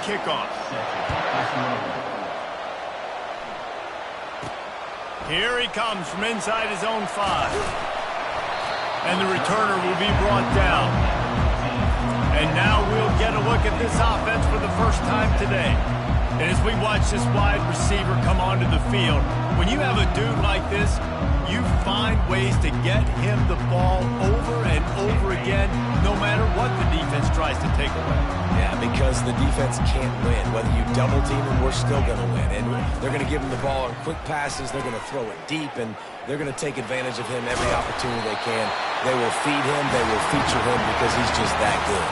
kickoff. Here he comes from inside his own 5. And the returner will be brought down. And now we'll get a look at this offense for the first time today. And as we watch this wide receiver come onto the field, when you have a dude like this, you find ways to get him the ball over and over again, no matter what the defense tries to take away. Yeah, because the defense can't win. Whether you double team him, we're still going to win. And they're going to give him the ball on quick passes. They're going to throw it deep, and they're going to take advantage of him every opportunity they can. They will feed him. They will feature him because he's just that good.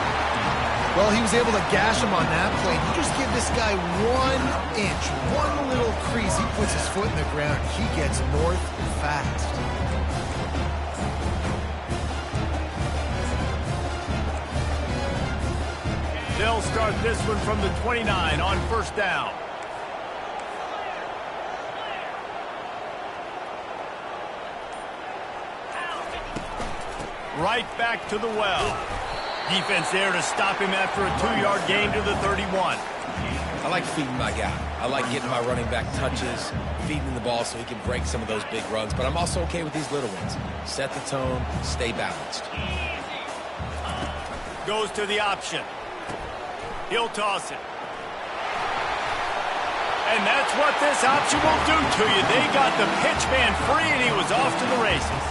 Well, he was able to gash him on that play. You just give this guy 1 inch, one little crease. He puts his foot in the ground. He gets north fast. They'll start this one from the 29 on first down. Right back to the well. Defense there to stop him after a 2-yard gain to the 31. I like feeding my guy. I like getting my running back touches, feeding the ball so he can break some of those big runs. But I'm also okay with these little ones. Set the tone, stay balanced. Goes to the option. He'll toss it. And that's what this option will do to you. They got the pitch man free, and he was off to the races.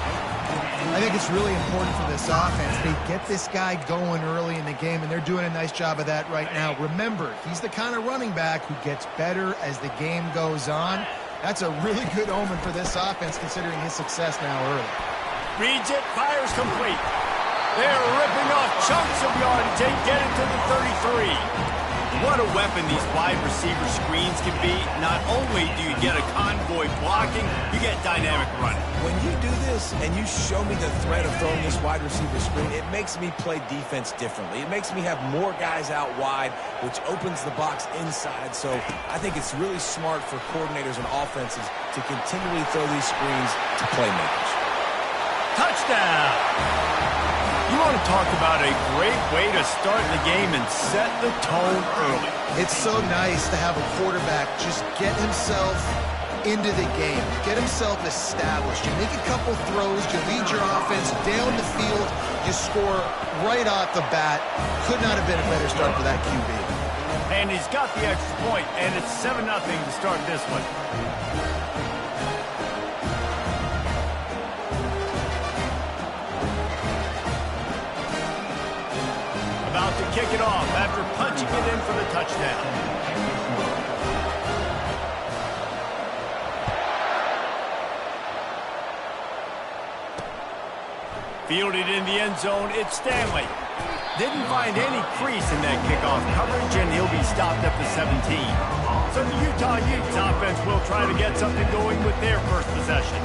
I think it's really important for this offense. They get this guy going early in the game, and they're doing a nice job of that right now. Remember, he's the kind of running back who gets better as the game goes on. That's a really good omen for this offense, considering his success now early. Reads it, fires complete. They're ripping off chunks of yardage. They get it to the 33. What a weapon these wide receiver screens can be. Not only do you get a convoy blocking, you get dynamic running. When you do this and you show me the threat of throwing this wide receiver screen, it makes me play defense differently. It makes me have more guys out wide, which opens the box inside. So I think it's really smart for coordinators and offenses to continually throw these screens to playmakers. Touchdown! You want to talk about a great way to start the game and set the tone early. It's so nice to have a quarterback just get himself into the game, get himself established. You make a couple throws, you lead your offense down the field, you score right off the bat. Could not have been a better start for that QB. And he's got the extra point, and it's 7-0 to start this one. About to kick it off after punching it in for the touchdown. Fielded in the end zone, it's Stanley. Didn't find any crease in that kickoff coverage, and he'll be stopped at the 17. So the Utah Utes offense will try to get something going with their first possession.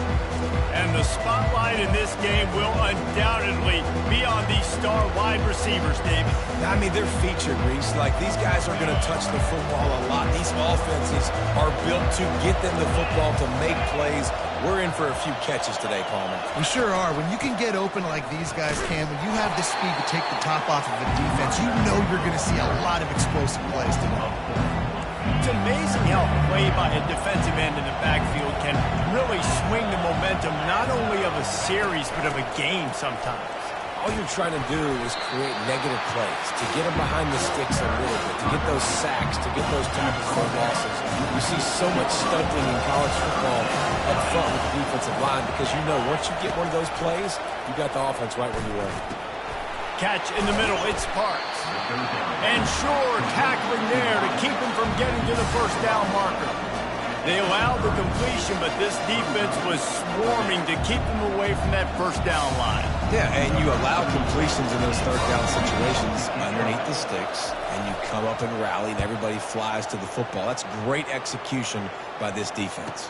And the spotlight in this game will undoubtedly be on these star wide receivers, David. I mean, they're featured, Reese. Like, these guys are going to touch the football a lot. These offenses are built to get them the football, to make plays. We're in for a few catches today, Palmer. We sure are. When you can get open like these guys can, when you have the speed to take the top off of a defense, you know you're going to see a lot of explosive plays today. It's amazing how play by a defensive end in the backfield can really swing the momentum not only of a series but of a game sometimes. All you're trying to do is create negative plays, to get them behind the sticks a little bit, to get those sacks, to get those tackles for losses. You see so much stunting in college football up front with the defensive line because you know once you get one of those plays, you got the offense right where you want it. Catch in the middle, it's Sparks. And Shore tackling there to keep him from getting to the first down marker. They allowed the completion, but this defense was swarming to keep them away from that first down line. Yeah, and you allow completions in those third down situations underneath the sticks, and you come up and rally, and everybody flies to the football. That's great execution by this defense.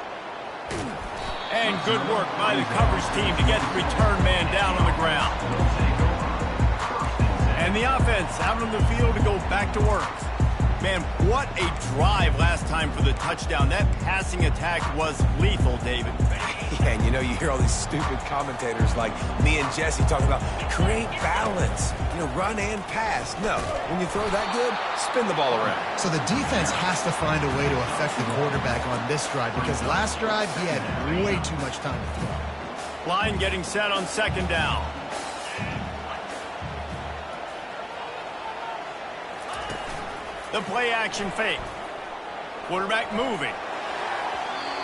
And good work by the coverage team to get the return man down on the ground. And the offense out on the field to go back to work. Man, what a drive last time for the touchdown. That passing attack was lethal, David. Yeah, and you know, you hear all these stupid commentators like me and Jesse talking about create balance, you know, run and pass. No, when you throw that good, spin the ball around. So the defense has to find a way to affect the quarterback on this drive because last drive he had way too much time to throw. Line getting set on second down. The play action fake. Quarterback moving.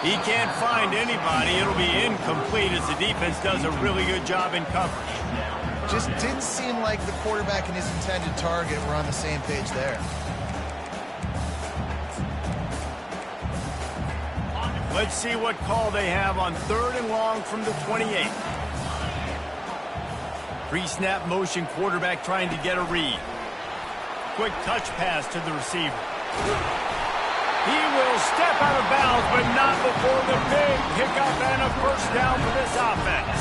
He can't find anybody. It'll be incomplete as the defense does a really good job in coverage. Just didn't seem like the quarterback and his intended target were on the same page there. Let's see what call they have on 3rd and long from the 28. Pre-snap motion, quarterback trying to get a read. Quick touch pass to the receiver. He will step out of bounds, but not before the big pickup and a first down for this offense.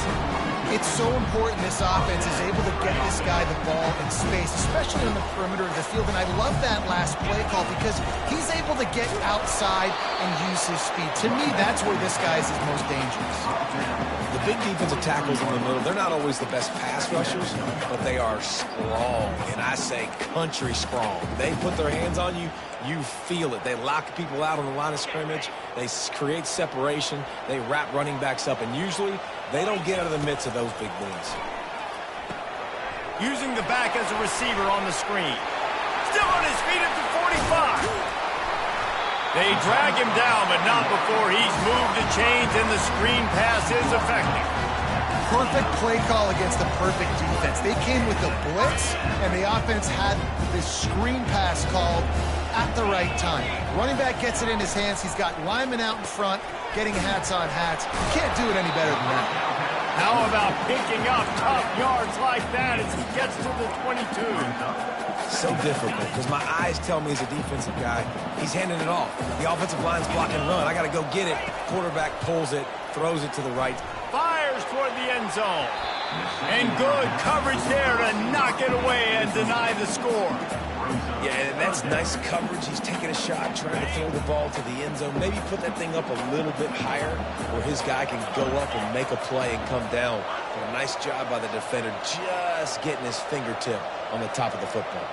It's so important this offense is able to get this guy the ball in space, especially on the perimeter of the field. And I love that last play call because he's able to get outside and use his speed. To me, that's where this guy is his most dangerous. The big defensive tackles in the middle, they're not always the best pass rushers, but they are strong, and I say country strong. They put their hands on you, you feel it. They lock people out on the line of scrimmage. They create separation. They wrap running backs up, and usually they don't get out of the midst of those big boys. Using the back as a receiver on the screen. Still on his feet at the 45. They drag him down, but not before he's moved the chains, and the screen pass is effective. Perfect play call against the perfect defense. They came with the blitz, and the offense had this screen pass called at the right time. Running back gets it in his hands. He's got linemen out in front, getting hats on hats. You can't do it any better than that. How about picking up tough yards like that as he gets to the 22? So difficult because my eyes tell me as a defensive guy, he's handing it off. The offensive line's block and run. I got to go get it. Quarterback pulls it, throws it to the right. Fires toward the end zone. And good coverage there to knock it away and deny the score. Yeah, and that's nice coverage. He's taking a shot, trying to throw the ball to the end zone. Maybe put that thing up a little bit higher where his guy can go up and make a play and come down. But a nice job by the defender just getting his fingertip on the top of the football.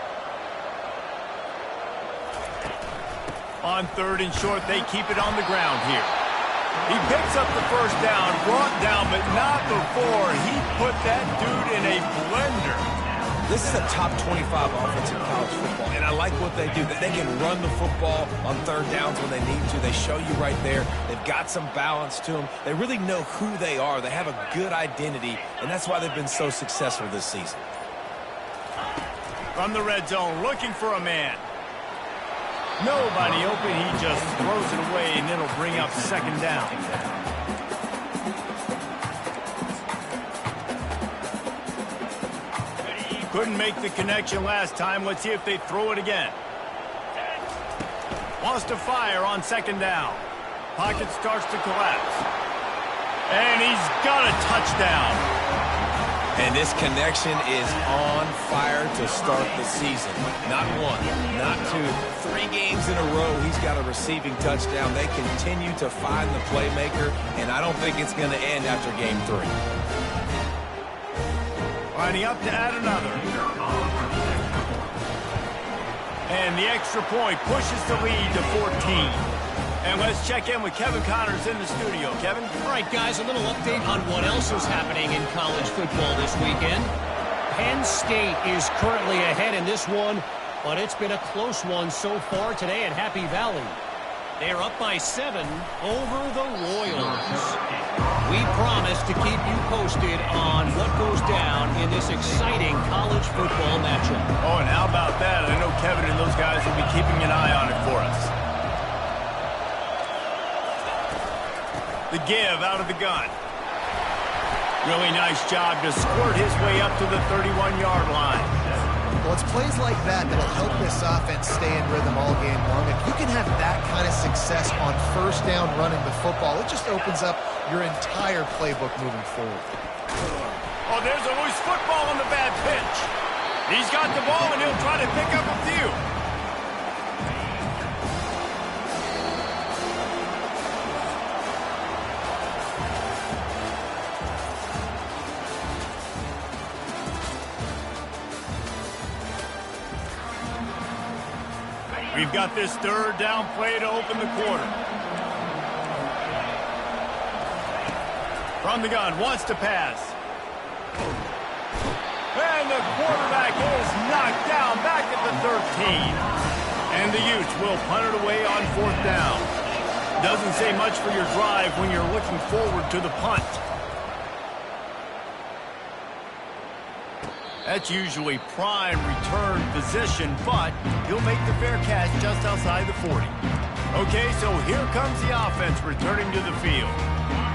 On 3rd and short, they keep it on the ground here. He picks up the first down, brought down, but not before he put that dude in a blender. This is a top 25 offense in college football, and I like what they do. They can run the football on 3rd downs when they need to. They show you right there. They've got some balance to them. They really know who they are. They have a good identity, and that's why they've been so successful this season. From the red zone, looking for a man. Nobody open. He just throws it away, and it'll bring up 2nd down. Couldn't make the connection last time. Let's see if they throw it again. Wants to fire on 2nd down. Pocket starts to collapse. And he's got a touchdown. And this connection is on fire to start the season. Not 1, not 2, 3 games in a row. He's got a receiving touchdown. They continue to find the playmaker, and I don't think it's going to end after game 3. Lining up to add another. And the extra point pushes the lead to 14. And let's check in with Kevin Connors in the studio. Kevin? All right, guys, a little update on what else is happening in college football this weekend. Penn State is currently ahead in this one, but it's been a close one so far today at Happy Valley. They are up by 7 over the Royals. We promise to keep you posted on what goes down in this exciting college football matchup. Oh, and how about that? I know Kevin and those guys will be keeping an eye on it for us. The give out of the gun. Really nice job to squirt his way up to the 31-yard line. Well, it's plays like that that'll help this offense stay in rhythm all game long. If you can have that kind of success on 1st down running the football, it just opens up your entire playbook moving forward. Oh, there's a loose football on the bad pitch. He's got the ball, and he'll try to pick up a few. We've got this third down play to open the quarter. From the gun, wants to pass. And the quarterback is knocked down back at the 13. And the Utes will punt it away on 4th down. Doesn't say much for your drive when you're looking forward to the punt. That's usually prime return position, but he'll make the fair catch just outside the 40. Okay, so here comes the offense returning to the field.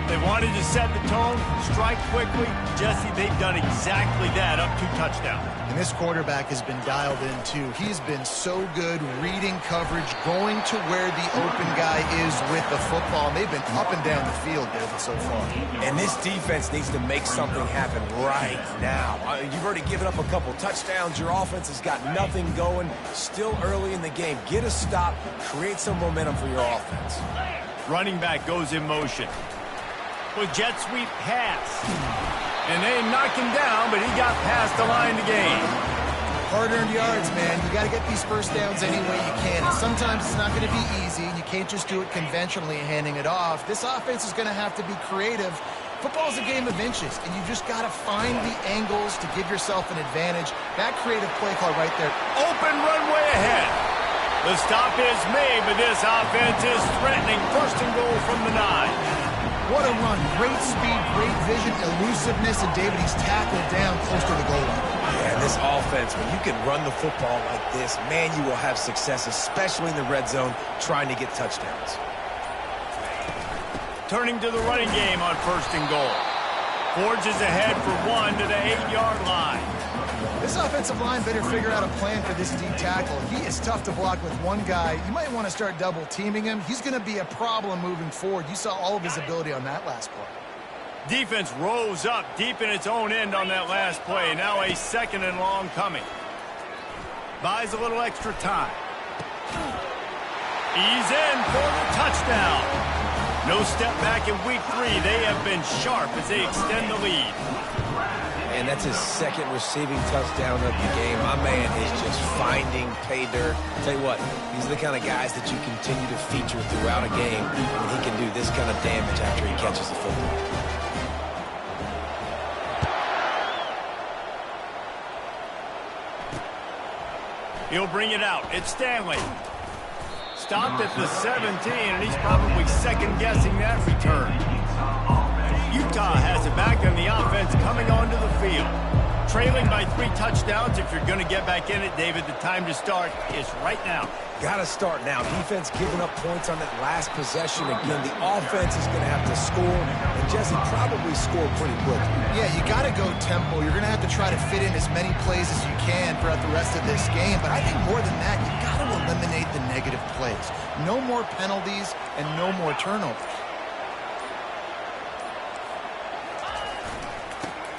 They wanted to set the tone, strike quickly. Jesse, they've done exactly that, up 2 touchdowns. And this quarterback has been dialed in, too. He's been so good reading coverage, going to where the open guy is with the football. And they've been up and down the field, David, so far. And this defense needs to make something happen right now. You've already given up a couple touchdowns. Your offense has got nothing going. Still early in the game. Get a stop. Create some momentum for your offense. Running back goes in motion. With jet sweep pass. And they knock him down, but he got past the line to gain. Hard-earned yards, man. You got to get these first downs any way you can. And sometimes it's not going to be easy, and you can't just do it conventionally handing it off. This offense is going to have to be creative. Football's a game of inches, and you just got to find the angles to give yourself an advantage. That creative play call right there. Open runway ahead. The stop is made, but this offense is threatening. 1st and goal from the 9. What a run. Great speed, great vision, elusiveness, and David, he's tackled down close to the goal line. Yeah, this offense, when you can run the football like this, man, you will have success, especially in the red zone, trying to get touchdowns. Turning to the running game on 1st and goal. Forges ahead for 1 to the 8-yard line. This offensive line better figure out a plan for this D tackle. He is tough to block with one guy. You might want to start double teaming him. He's going to be a problem moving forward. You saw all of his ability on that last play. Defense rose up deep in its own end on that last play. Now a 2nd and long coming. Buys a little extra time. He's in for the touchdown. No step back in week 3. They have been sharp as they extend the lead. And that's his 2nd receiving touchdown of the game. My man is just finding pay dirt. Tell you what, these are the kind of guys that you continue to feature throughout a game when he can do this kind of damage after he catches the football. He'll bring it out. It's Stanley. Stopped at the 17, and he's probably second-guessing that return. Utah has it back on the offense coming onto the field. Trailing by 3 touchdowns. If you're going to get back in it, David, the time to start is right now. Got to start now. Defense giving up points on that last possession. Again, the offense is going to have to score, and Jesse probably score pretty quick. Yeah, you got to go tempo. You're going to have to try to fit in as many plays as you can throughout the rest of this game. But I think more than that, you got to eliminate the negative plays. No more penalties and no more turnovers.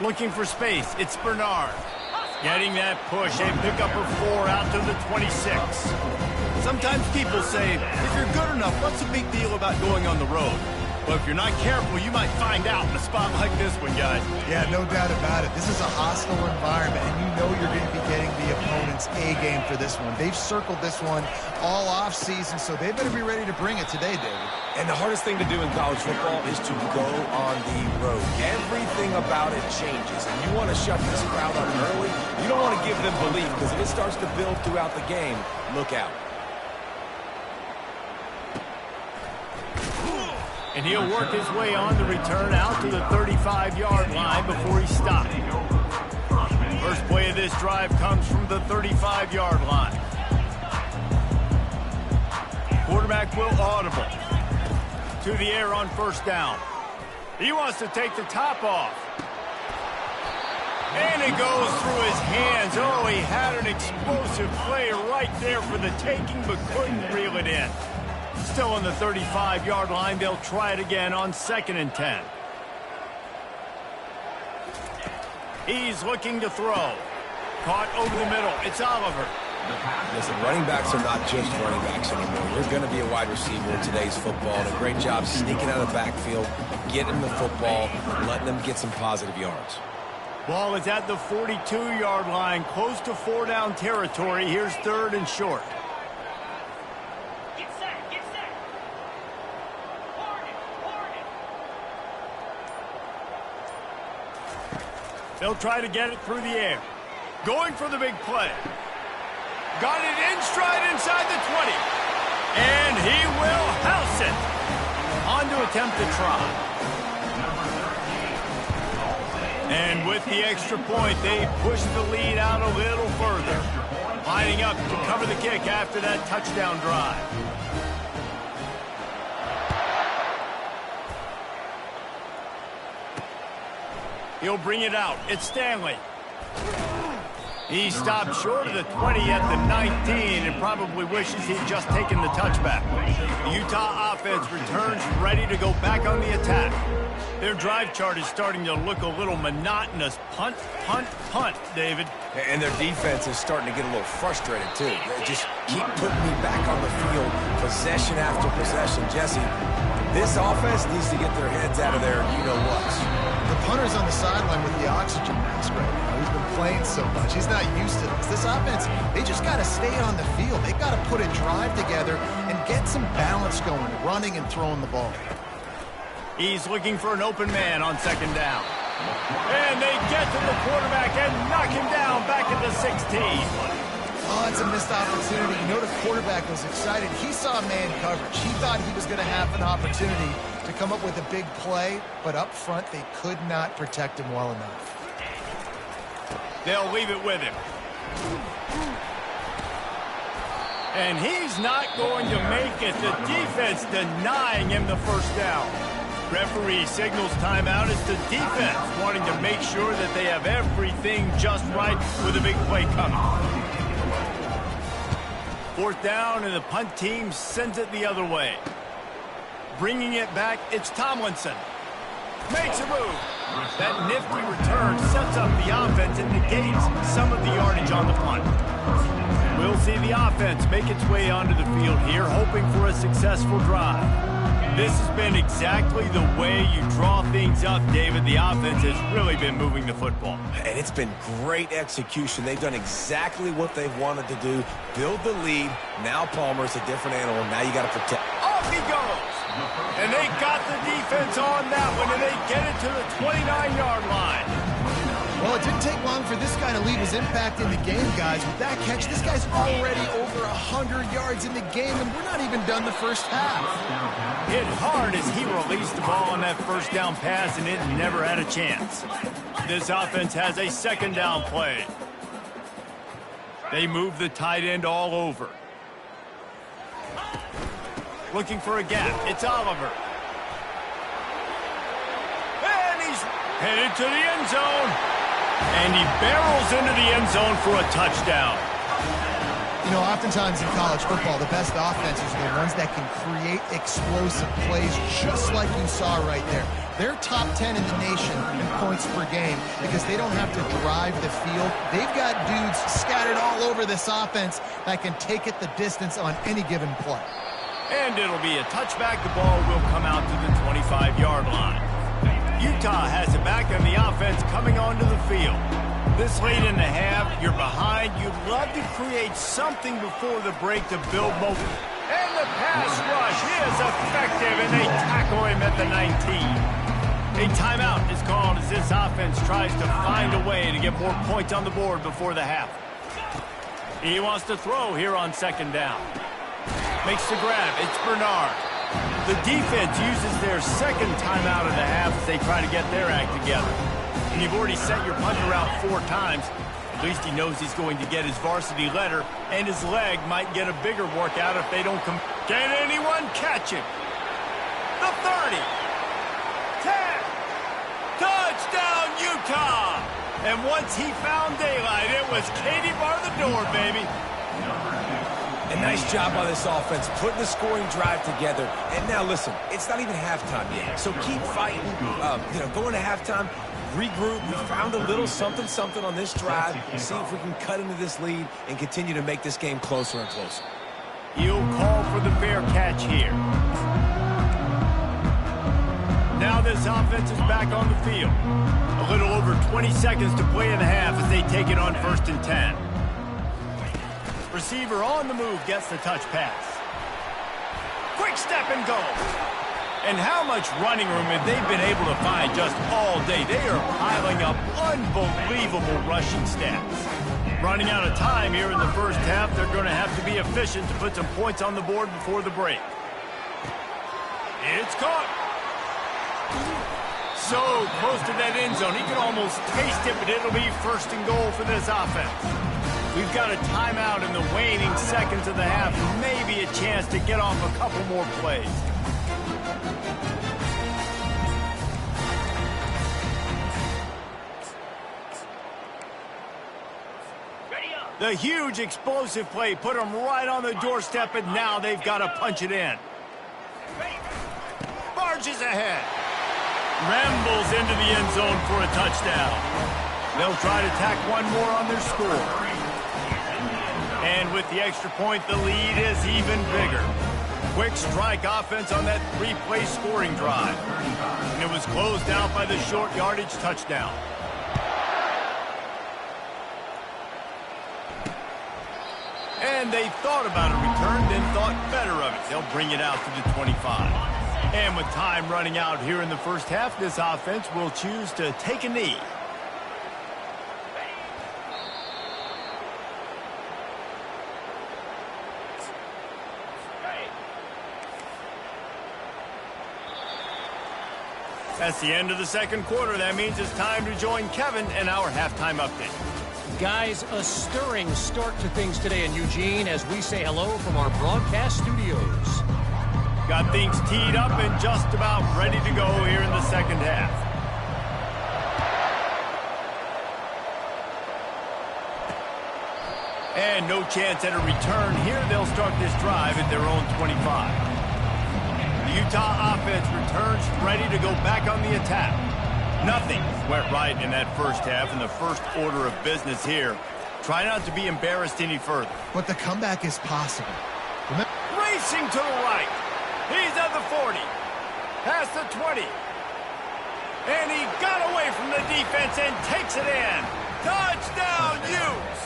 Looking for space. It's Bernard. Getting that push. A pickup of 4 out to the 26. Sometimes people say, if you're good enough, what's the big deal about going on the road? Well, if you're not careful, you might find out in a spot like this one, guys. Yeah, no doubt about it. This is a hostile environment, and you know you're going to be getting the opponent's A game for this one. They've circled this one all offseason, so they better be ready to bring it today, David. And the hardest thing to do in college football is to go on the road. Everything about it changes, and you want to shut this crowd up early. You don't want to give them belief, because if it starts to build throughout the game, look out. And he'll work his way on the return out to the 35-yard line before he stopped. First play of this drive comes from the 35-yard line. Quarterback will audible. To the air on 1st down. He wants to take the top off. And it goes through his hands. Oh, he had an explosive play right there for the taking, but couldn't reel it in. Still on the 35-yard line. They'll try it again on 2nd and 10. He's looking to throw. Caught over the middle. It's Oliver. Listen, running backs are not just running backs anymore. You're going to be a wide receiver in today's football. And a great job sneaking out of the backfield, getting the football, and letting them get some positive yards. Ball is at the 42-yard line, close to 4-down territory. Here's 3rd and short. They'll try to get it through the air. Going for the big play. Got it in stride inside the 20. And he will house it. On to attempt to try. And with the extra point, they push the lead out a little further. Lining up to cover the kick after that touchdown drive. He'll bring it out. It's Stanley. He stopped short of the 20 at the 19 and probably wishes he'd just taken the touchback. The Utah offense returns ready to go back on the attack. Their drive chart is starting to look a little monotonous. Punt, punt, punt, David. And their defense is starting to get a little frustrated, too. They just keep putting me back on the field, possession after possession. Jesse, this offense needs to get their heads out of there, you-know-whats. The punter's on the sideline with the oxygen mask right now. He's been playing so much. He's not used to this. This offense, they just got to stay on the field. They've got to put a drive together and get some balance going, running and throwing the ball. He's looking for an open man on second down. And they get to the quarterback and knock him down back at the 16. Oh, it's a missed opportunity. You know the quarterback was excited. He saw man coverage. He thought he was going to have an opportunity to come up with a big play, but up front they could not protect him well enough. They'll leave it with him. And he's not going to make it. The defense denying him the first down. Referee signals timeout as the defense wanting to make sure that they have everything just right with a big play coming. Fourth down, and the punt team sends it the other way. Bringing it back, it's Tomlinson. Makes a move. That nifty return sets up the offense and negates some of the yardage on the punt. We'll see the offense make its way onto the field here, hoping for a successful drive. This has been exactly the way you draw things up, David. The offense has really been moving the football. And it's been great execution. They've done exactly what they've wanted to do. Build the lead. Now Palmer's a different animal. Now you got to protect. Off he goes. And they got the defense on that one, and they get it to the 29-yard line. Well, it didn't take long for this guy to leave his impact in the game, guys. With that catch, this guy's already over 100 yards in the game, and we're not even done the first half. Hit hard as he released the ball on that first down pass, and it never had a chance. This offense has a second down play. They move the tight end all over. Looking for a gap. It's Oliver. And he's headed to the end zone. And he barrels into the end zone for a touchdown. You know, oftentimes in college football, the best offenses are the ones that can create explosive plays just like you saw right there. They're top 10 in the nation in points per game because they don't have to drive the field. They've got dudes scattered all over this offense that can take it the distance on any given play. And it'll be a touchback. The ball will come out to the 25-yard line. Utah has it back on the offense coming onto the field. This late in the half, you're behind. You'd love to create something before the break to build momentum. And the pass rush is effective, and they tackle him at the 19. A timeout is called as this offense tries to find a way to get more points on the board before the half. He wants to throw here on second down. Makes the grab. It's Bernard. The defense uses their second timeout of the half as they try to get their act together. And you've already sent your punter out 4 times. At least he knows he's going to get his varsity letter, and his leg might get a bigger workout if they don't come. Can anyone catch him? The 30. 10. Touchdown, Utah! And once he found daylight, it was Katie bar the door, baby. A nice job by this offense, putting the scoring drive together. And now, listen, it's not even halftime yet. So keep fighting, going to halftime, regroup. We found a little something on this drive. See if we can cut into this lead and continue to make this game closer and closer. He'll call for the fair catch here. Now this offense is back on the field. A little over 20 seconds to play in the half as they take it on 1st and 10. Receiver on the move gets the touch pass. Quick step and go. And how much running room have they been able to find just all day? They are piling up unbelievable rushing stats. Running out of time here in the first half, they're going to have to be efficient to put some points on the board before the break. It's caught. So close to that end zone. He can almost taste it, but it'll be first and goal for this offense. We've got a timeout in the waning seconds of the half. Maybe a chance to get off a couple more plays. The huge explosive play put them right on the doorstep, and now they've got to punch it in. Barges ahead. Rambles into the end zone for a touchdown. They'll try to tack one more on their score. And with the extra point, the lead is even bigger. Quick strike offense on that three-play scoring drive. And it was closed out by the short yardage touchdown. And they thought about a return, then thought better of it. They'll bring it out to the 25. And with time running out here in the first half, this offense will choose to take a knee. That's the end of the second quarter. That means it's time to join Kevin in our halftime update. Guys, a stirring start to things today in Eugene as we say hello from our broadcast studios. Got things teed up and just about ready to go here in the second half. And no chance at a return here. They'll start this drive at their own 25. The Utah offense returns ready to go back on the attack. Nothing went right in that first half, and the first order of business here. Try not to be embarrassed any further. But the comeback is possible. Racing to the right. He's at the 40. Past the 20. And he got away from the defense and takes it in. Touchdown, Utes!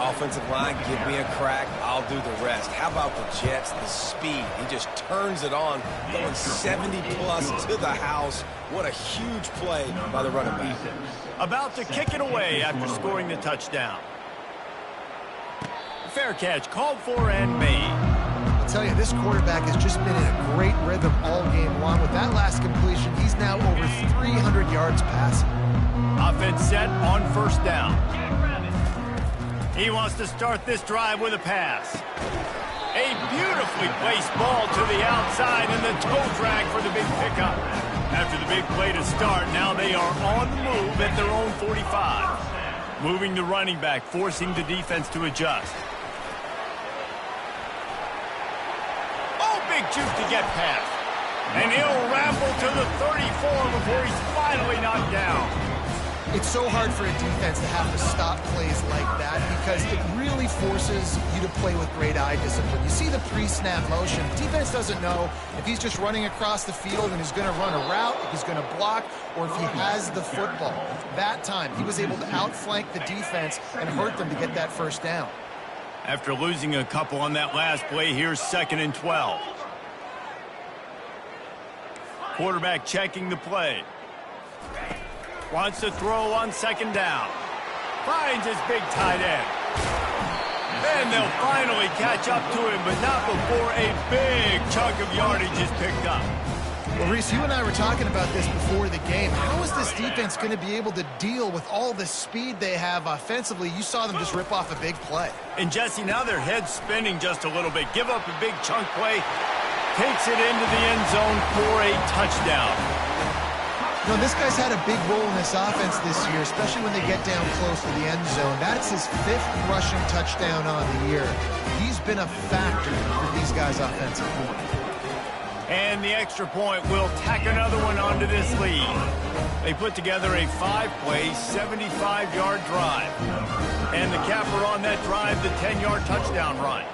Offensive line, give me a crack, I'll do the rest. How about the Jets, the speed? He just turns it on, going 70-plus to the house. What a huge play by the running back. About to kick it away after scoring the touchdown. Fair catch, called for and made. I'll tell you, this quarterback has just been in a great rhythm all game long. With that last completion, he's now over 300 yards passing. Offense set on first down. He wants to start this drive with a pass. A beautifully placed ball to the outside and the toe drag for the big pickup. After the big play to start, now they are on the move at their own 45. Moving the running back, forcing the defense to adjust. Oh, big juke to get past. And he'll ramble to the 34 before he's finally knocked down. It's so hard for a defense to have to stop plays like that because it really forces you to play with great eye discipline. You see the pre-snap motion. Defense doesn't know if he's just running across the field and he's going to run a route, if he's going to block, or if he has the football. That time, he was able to outflank the defense and hurt them to get that first down. After losing a couple on that last play, here's 2nd and 12. Quarterback checking the play. Wants to throw on 2nd down. Finds his big tight end. And they'll finally catch up to him, but not before a big chunk of yardage is picked up. Well, Reese, you and I were talking about this before the game. How is this defense going to be able to deal with all the speed they have offensively? You saw them just rip off a big play. And, Jesse, now their head's spinning just a little bit. Give up a big chunk play. Takes it into the end zone for a touchdown. You know, this guy's had a big role in this offense this year, especially when they get down close to the end zone. That's his 5th rushing touchdown on the year. He's been a factor for these guys offensively. And the extra point will tack another one onto this lead. They put together a 5-play, 75-yard drive. And the capper on that drive, the 10-yard touchdown run.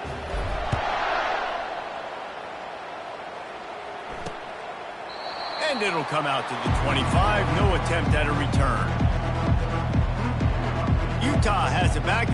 And it'll come out to the 25. No attempt at a return. Utah has it back.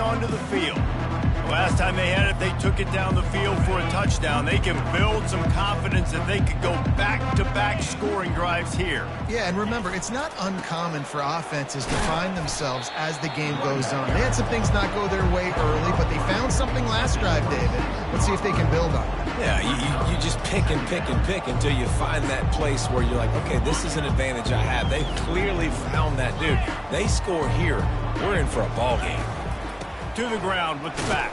onto the field. The last time they had it, they took it down the field for a touchdown. They can build some confidence that they could go back-to-back scoring drives here. Yeah, and remember, it's not uncommon for offenses to find themselves as the game goes on. They had some things not go their way early, but they found something last drive, David. Let's see if they can build on it. Yeah, you just pick and pick and pick until you find that place where you're like, okay, this is an advantage I have. They clearly found that, dude. They score here, we're in for a ball game. To the ground with the back.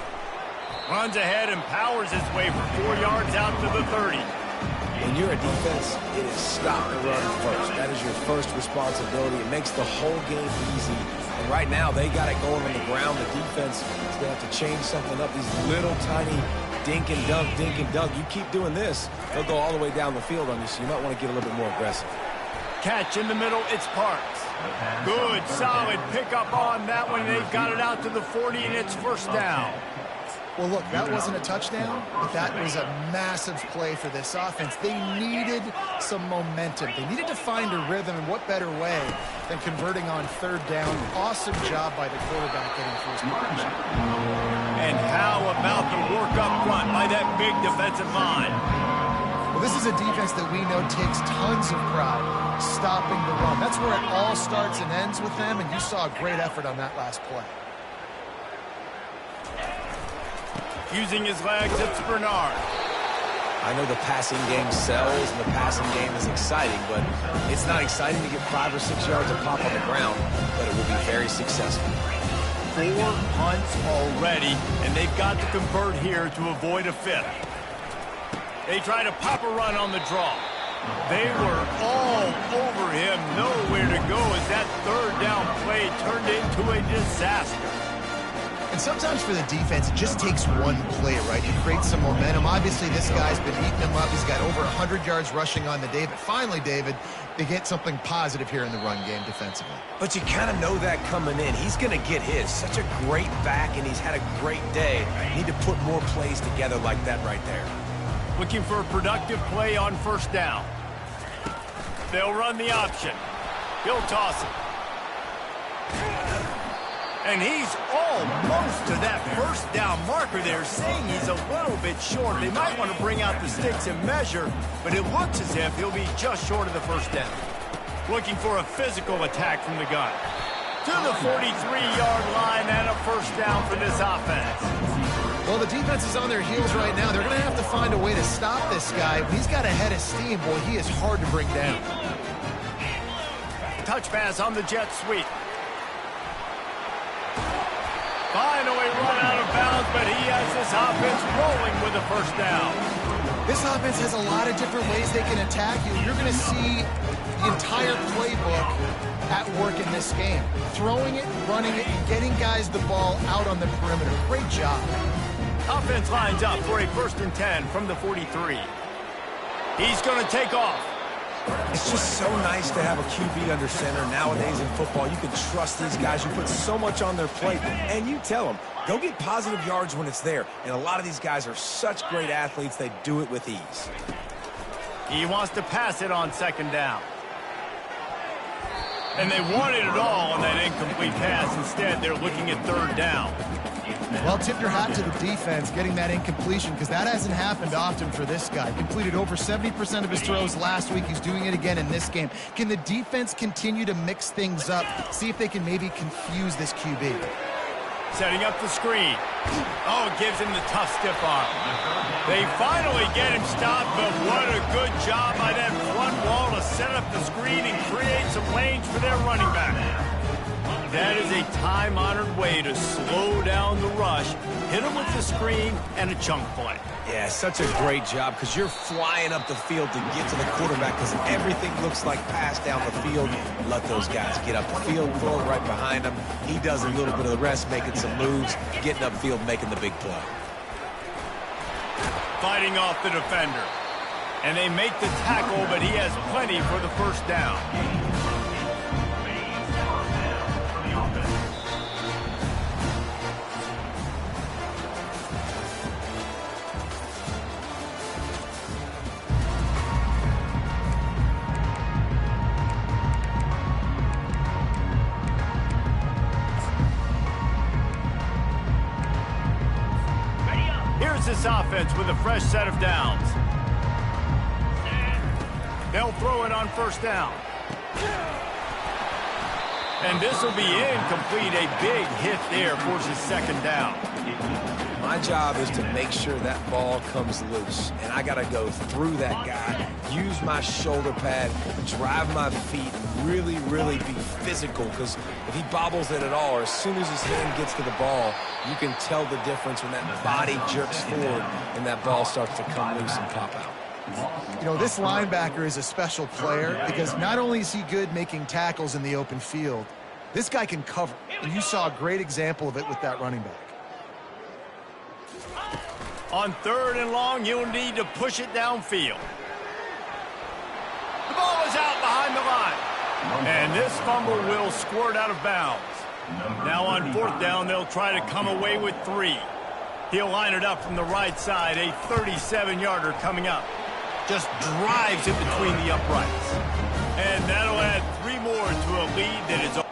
Runs ahead and powers his way for 4 yards out to the 30. When you're a defense, it is stop the run first. That is your first responsibility. It makes the whole game easy. And right now, they got it going on the ground. The defense is going to have to change something up. These little tiny dink and dunk, dink and dunk. You keep doing this, they'll go all the way down the field on you, so you might want to get a little bit more aggressive. Catch in the middle, it's Parks. Good, solid pickup on that one. They've got it out to the 40, and it's first down. Well, look, that wasn't a touchdown, but that was a massive play for this offense. They needed some momentum. They needed to find a rhythm, and what better way than converting on third down. Awesome job by the quarterback getting first march. And how about the work up front by that big defensive line? Well, this is a defense that we know takes tons of pride stopping the run. That's where it all starts and ends with them, and you saw a great effort on that last play. Using his legs, it's Bernard. I know the passing game sells and the passing game is exciting, but it's not exciting to get 5 or 6 yards of pop on the ground, but it will be very successful. 4 punts already, and they've got to convert here to avoid a 5th. They try to pop a run on the draw. They were all over him, nowhere to go as that third down play turned into a disaster. And sometimes for the defense, it just takes one play, right, to create some momentum. Obviously, this guy's been eating him up. He's got over 100 yards rushing on the day. But finally, David, they get something positive here in the run game defensively. But you kind of know that coming in. He's going to get his. Such a great back, and he's had a great day. Need to put more plays together like that right there. Looking for a productive play on first down. They'll run the option. He'll toss it. And he's almost to that first down marker there, saying he's a little bit short. They might want to bring out the sticks and measure, but it looks as if he'll be just short of the first down. Looking for a physical attack from the gun. To the 43-yard line and a first down for this offense. Well, the defense is on their heels right now. They're going to have to find a way to stop this guy. He's got a head of steam. Boy, he is hard to bring down. Touch pass on the jet sweep. Finally run out of bounds, but he has this offense rolling with a first down. This offense has a lot of different ways they can attack you. You're going to see the entire playbook at work in this game. Throwing it, running it, and getting guys the ball out on the perimeter. Great job. Offense lines up for a 1st and 10 from the 43. He's going to take off. It's just so nice to have a QB under center. Nowadays in football, you can trust these guys. You put so much on their plate, and you tell them, go get positive yards when it's there. And a lot of these guys are such great athletes, they do it with ease. He wants to pass it on second down. And they wanted it all on that incomplete pass. Instead, they're looking at third down. Well, tip your hat to the defense getting that incompletion, because that hasn't happened often for this guy. Completed over 70% of his throws last week. He's doing it again in this game. Can the defense continue to mix things up? See if they can maybe confuse this QB. Setting up the screen. Oh, it gives him the tough stiff arm. They finally get him stopped, but what a good job by that front wall to set up the screen and create some lanes for their running back. That is a time-honored way to slow down the rush, hit him with the screen, and a chunk play. Yeah, such a great job, because you're flying up the field to get to the quarterback, because everything looks like pass down the field. Let those guys get up the field, throw it right behind him. He does a little bit of the rest, making some moves, getting upfield, making the big play. Fighting off the defender. And they make the tackle, but he has plenty for the first down. this offense with a fresh set of downs. They'll throw it on first down. And this will be incomplete. A big hit there forces second down. My job is to make sure that ball comes loose, and I got to go through that guy, use my shoulder pad, drive my feet, really, really be physical, because if he bobbles it at all, or as soon as his hand gets to the ball, you can tell the difference when that body jerks forward and that ball starts to come loose and pop out. You know, this linebacker is a special player because not only is he good making tackles in the open field, this guy can cover, and you saw a great example of it with that running back. On 3rd and long, you'll need to push it downfield. The ball is out behind the line. And this fumble will squirt out of bounds. Now on 4th down, they'll try to come away with 3. He'll line it up from the right side, a 37-yarder coming up. Just drives it between the uprights. And that'll add 3 more to a lead that is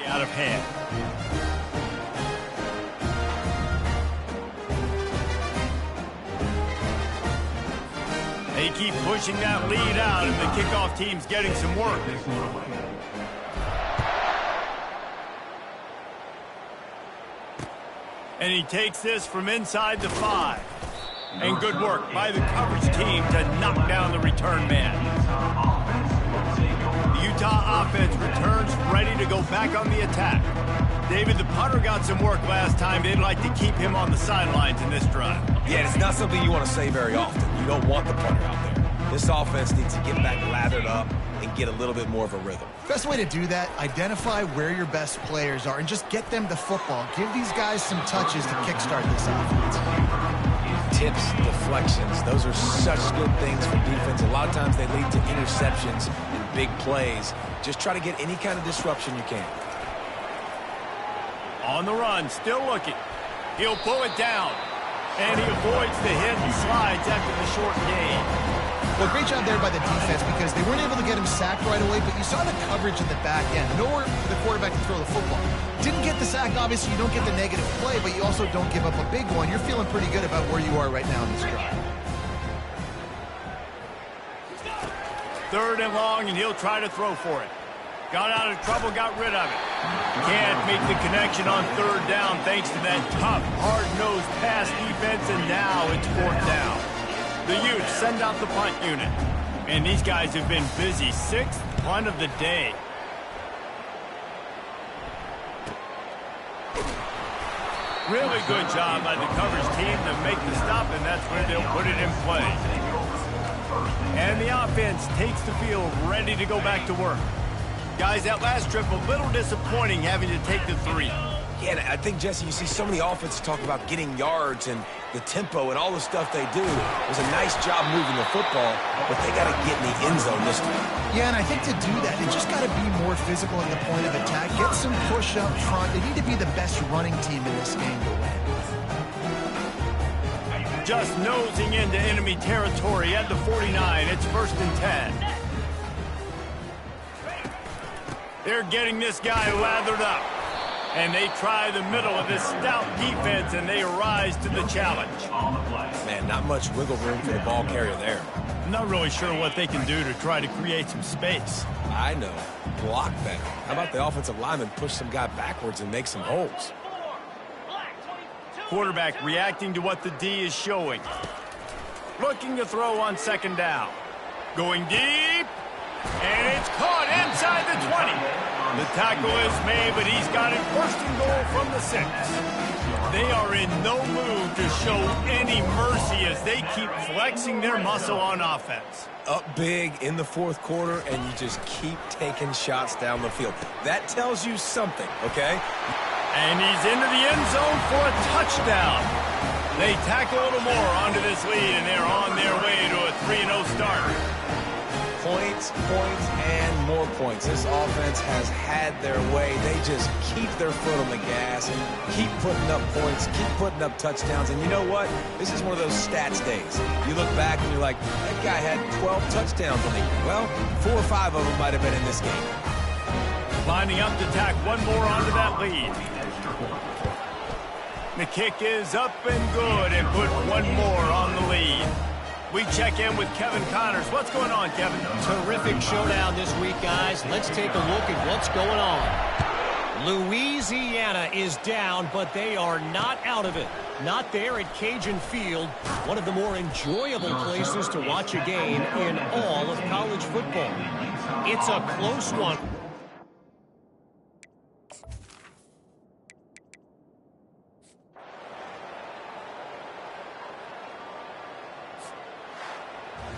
out of hand. They keep pushing that lead out, and the kickoff team's getting some work. And he takes this from inside the 5. And good work by the coverage team to knock down the return man. The Utah offense returns ready to go back on the attack. David, the punter got some work last time. They'd like to keep him on the sidelines in this drive. Yeah, it's not something you want to say very often. You don't want the punter out there. This offense needs to get back lathered up and get a little bit more of a rhythm. Best way to do that, identify where your best players are and just get them the football. Give these guys some touches to kickstart this offense. Tips, deflections, those are such good things for defense. A lot of times they lead to interceptions and big plays. Just try to get any kind of disruption you can. On the run, still looking. He'll pull it down. And he avoids the hit and slides after the short gain. Well, great job there by the defense because they weren't able to get him sacked right away, but you saw the coverage at the back end. Nowhere for the quarterback to throw the football. Didn't get the sack, obviously you don't get the negative play, but you also don't give up a big one. You're feeling pretty good about where you are right now in this drive. 3rd and long, and he'll try to throw for it. Got out of trouble, got rid of it. Can't make the connection on 3rd down thanks to that tough, hard-nosed pass defense, and now it's 4th down. The Utes send out the punt unit. And these guys have been busy. 6th punt of the day. Really good job by the coverage team to make the stop, and that's where they'll put it in play. And the offense takes the field ready to go back to work. Guys, that last trip a little disappointing having to take the 3. Yeah, I think, Jesse, you see so many offenses talk about getting yards and the tempo and all the stuff they do. It was a nice job moving the football, but they got to get in the end zone this time. Yeah, and I think to do that, they just got to be more physical at the point of attack. Get some push up front. They need to be the best running team in this game to win. Just nosing into enemy territory at the 49. It's 1st and 10. They're getting this guy lathered up. And they try the middle of this stout defense, and they rise to the challenge. Man, not much wiggle room for the ball carrier there. I'm not really sure what they can do to try to create some space. I know. Block better. How about the offensive lineman push some guy backwards and make some holes? Quarterback reacting to what the D is showing. Looking to throw on 2nd down. Going deep. And it's caught inside the 20. The tackle is made, but he's got it 1st and goal from the 6. They are in no mood to show any mercy as they keep flexing their muscle on offense. Up big in the 4th quarter, and you just keep taking shots down the field. That tells you something, okay? And he's into the end zone for a touchdown. They tackle a little more onto this lead, and they're on their way to a 3-0 start. Points, points, and more points. This offense has had their way. They just keep their foot on the gas and keep putting up points, keep putting up touchdowns. And you know what? This is one of those stats days. You look back and you're like, that guy had 12 touchdowns on the year. Well, 4 or 5 of them might have been in this game. Lining up to tack one more onto that lead. The kick is up and good and put one more on the lead. We check in with Kevin Connors. What's going on, Kevin? Terrific showdown this week, guys. Let's take a look at what's going on. Louisiana is down, but they are not out of it. Not there at Cajun Field, one of the more enjoyable places to watch a game in all of college football. It's a close one.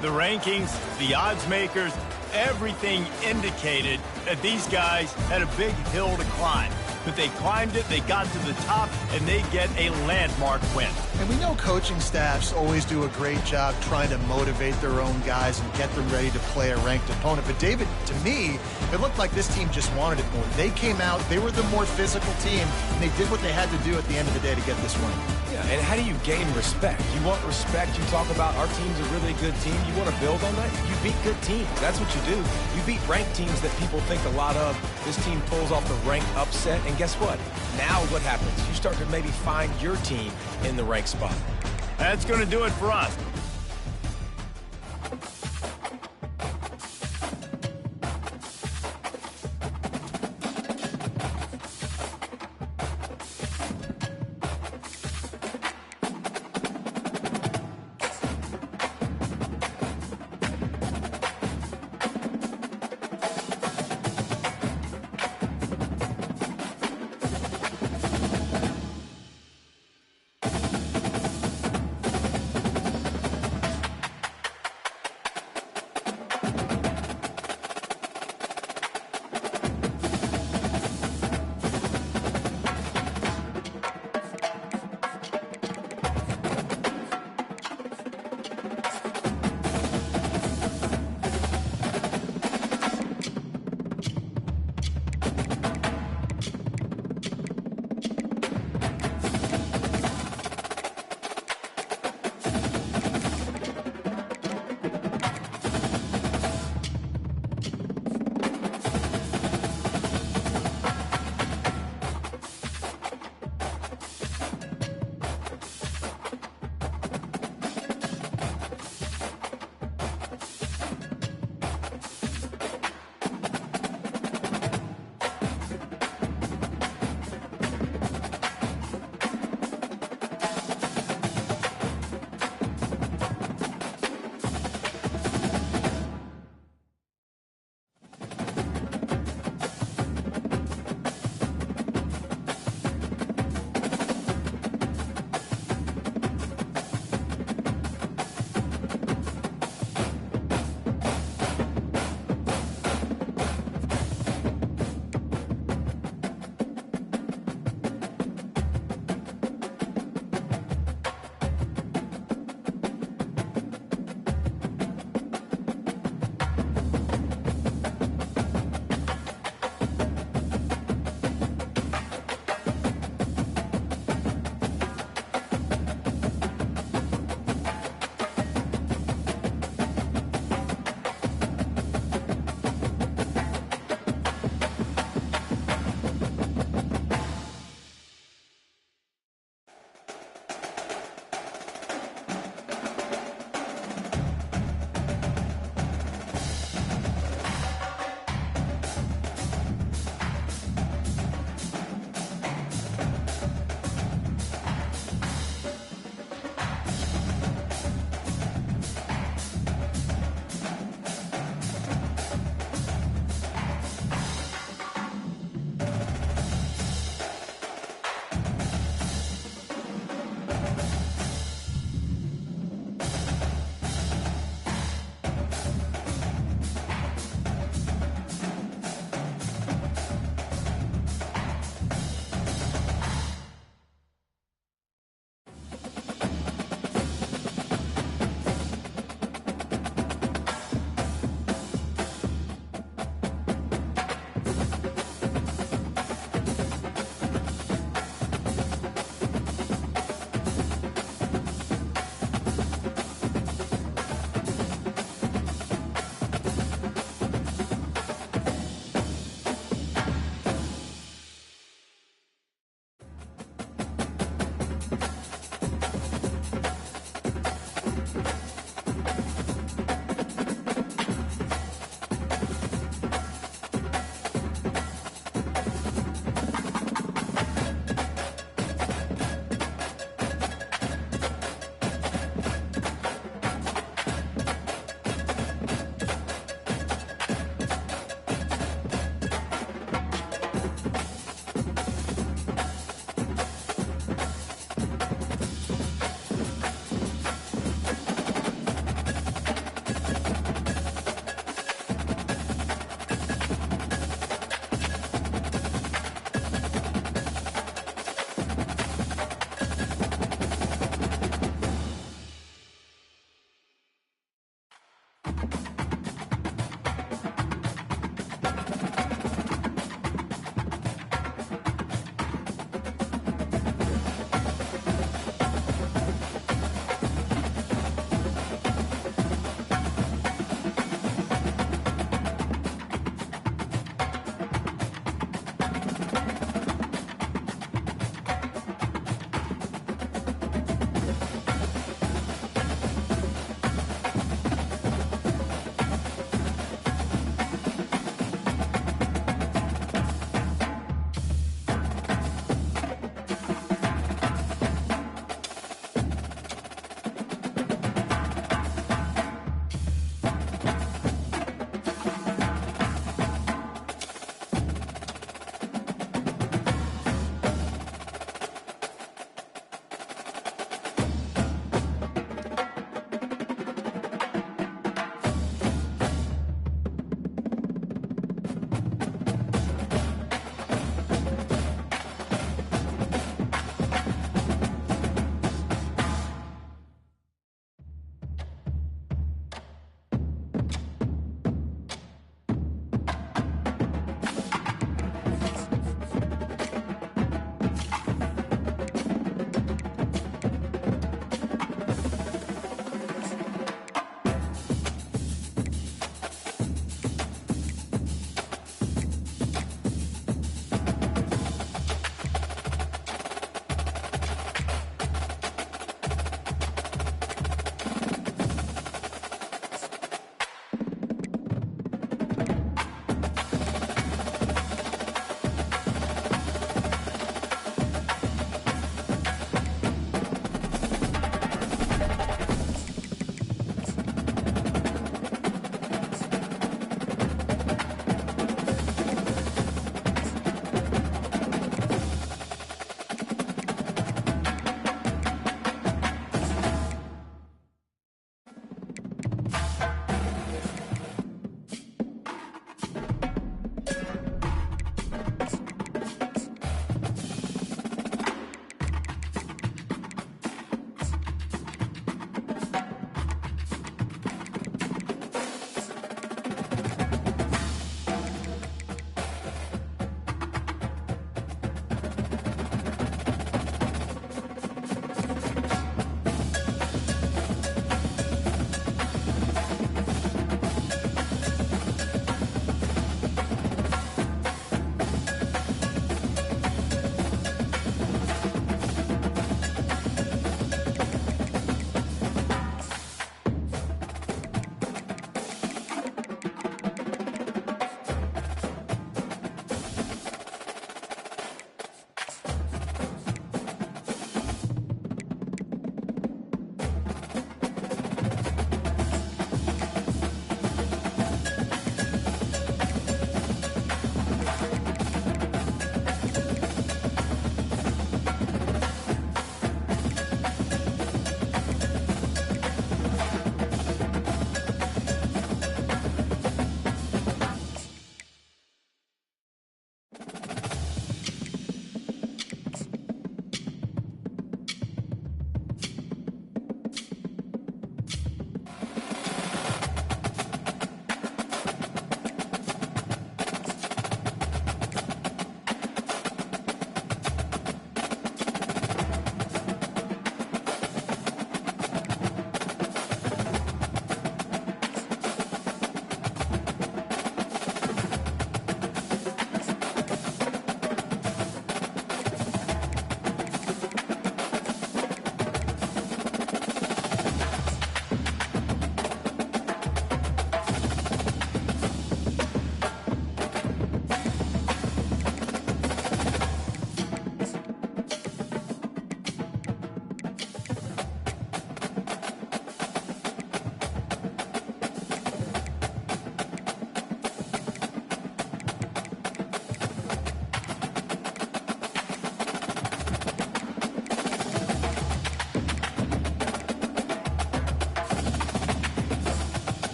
The rankings, the odds makers, everything indicated that these guys had a big hill to climb. But they climbed it, they got to the top, and they get a landmark win. And we know coaching staffs always do a great job trying to motivate their own guys and get them ready to play a ranked opponent. But David, to me, it looked like this team just wanted it more. They came out, they were the more physical team, and they did what they had to do at the end of the day to get this win. Yeah, and how do you gain respect? You want respect, you talk about our team's a really good team. You want to build on that? You beat good teams. That's what you do. You beat ranked teams that people think a lot of. This team pulls off the ranked upset, and guess what? Now what happens? You start to maybe find your team in the ranked spot. That's going to do it for us.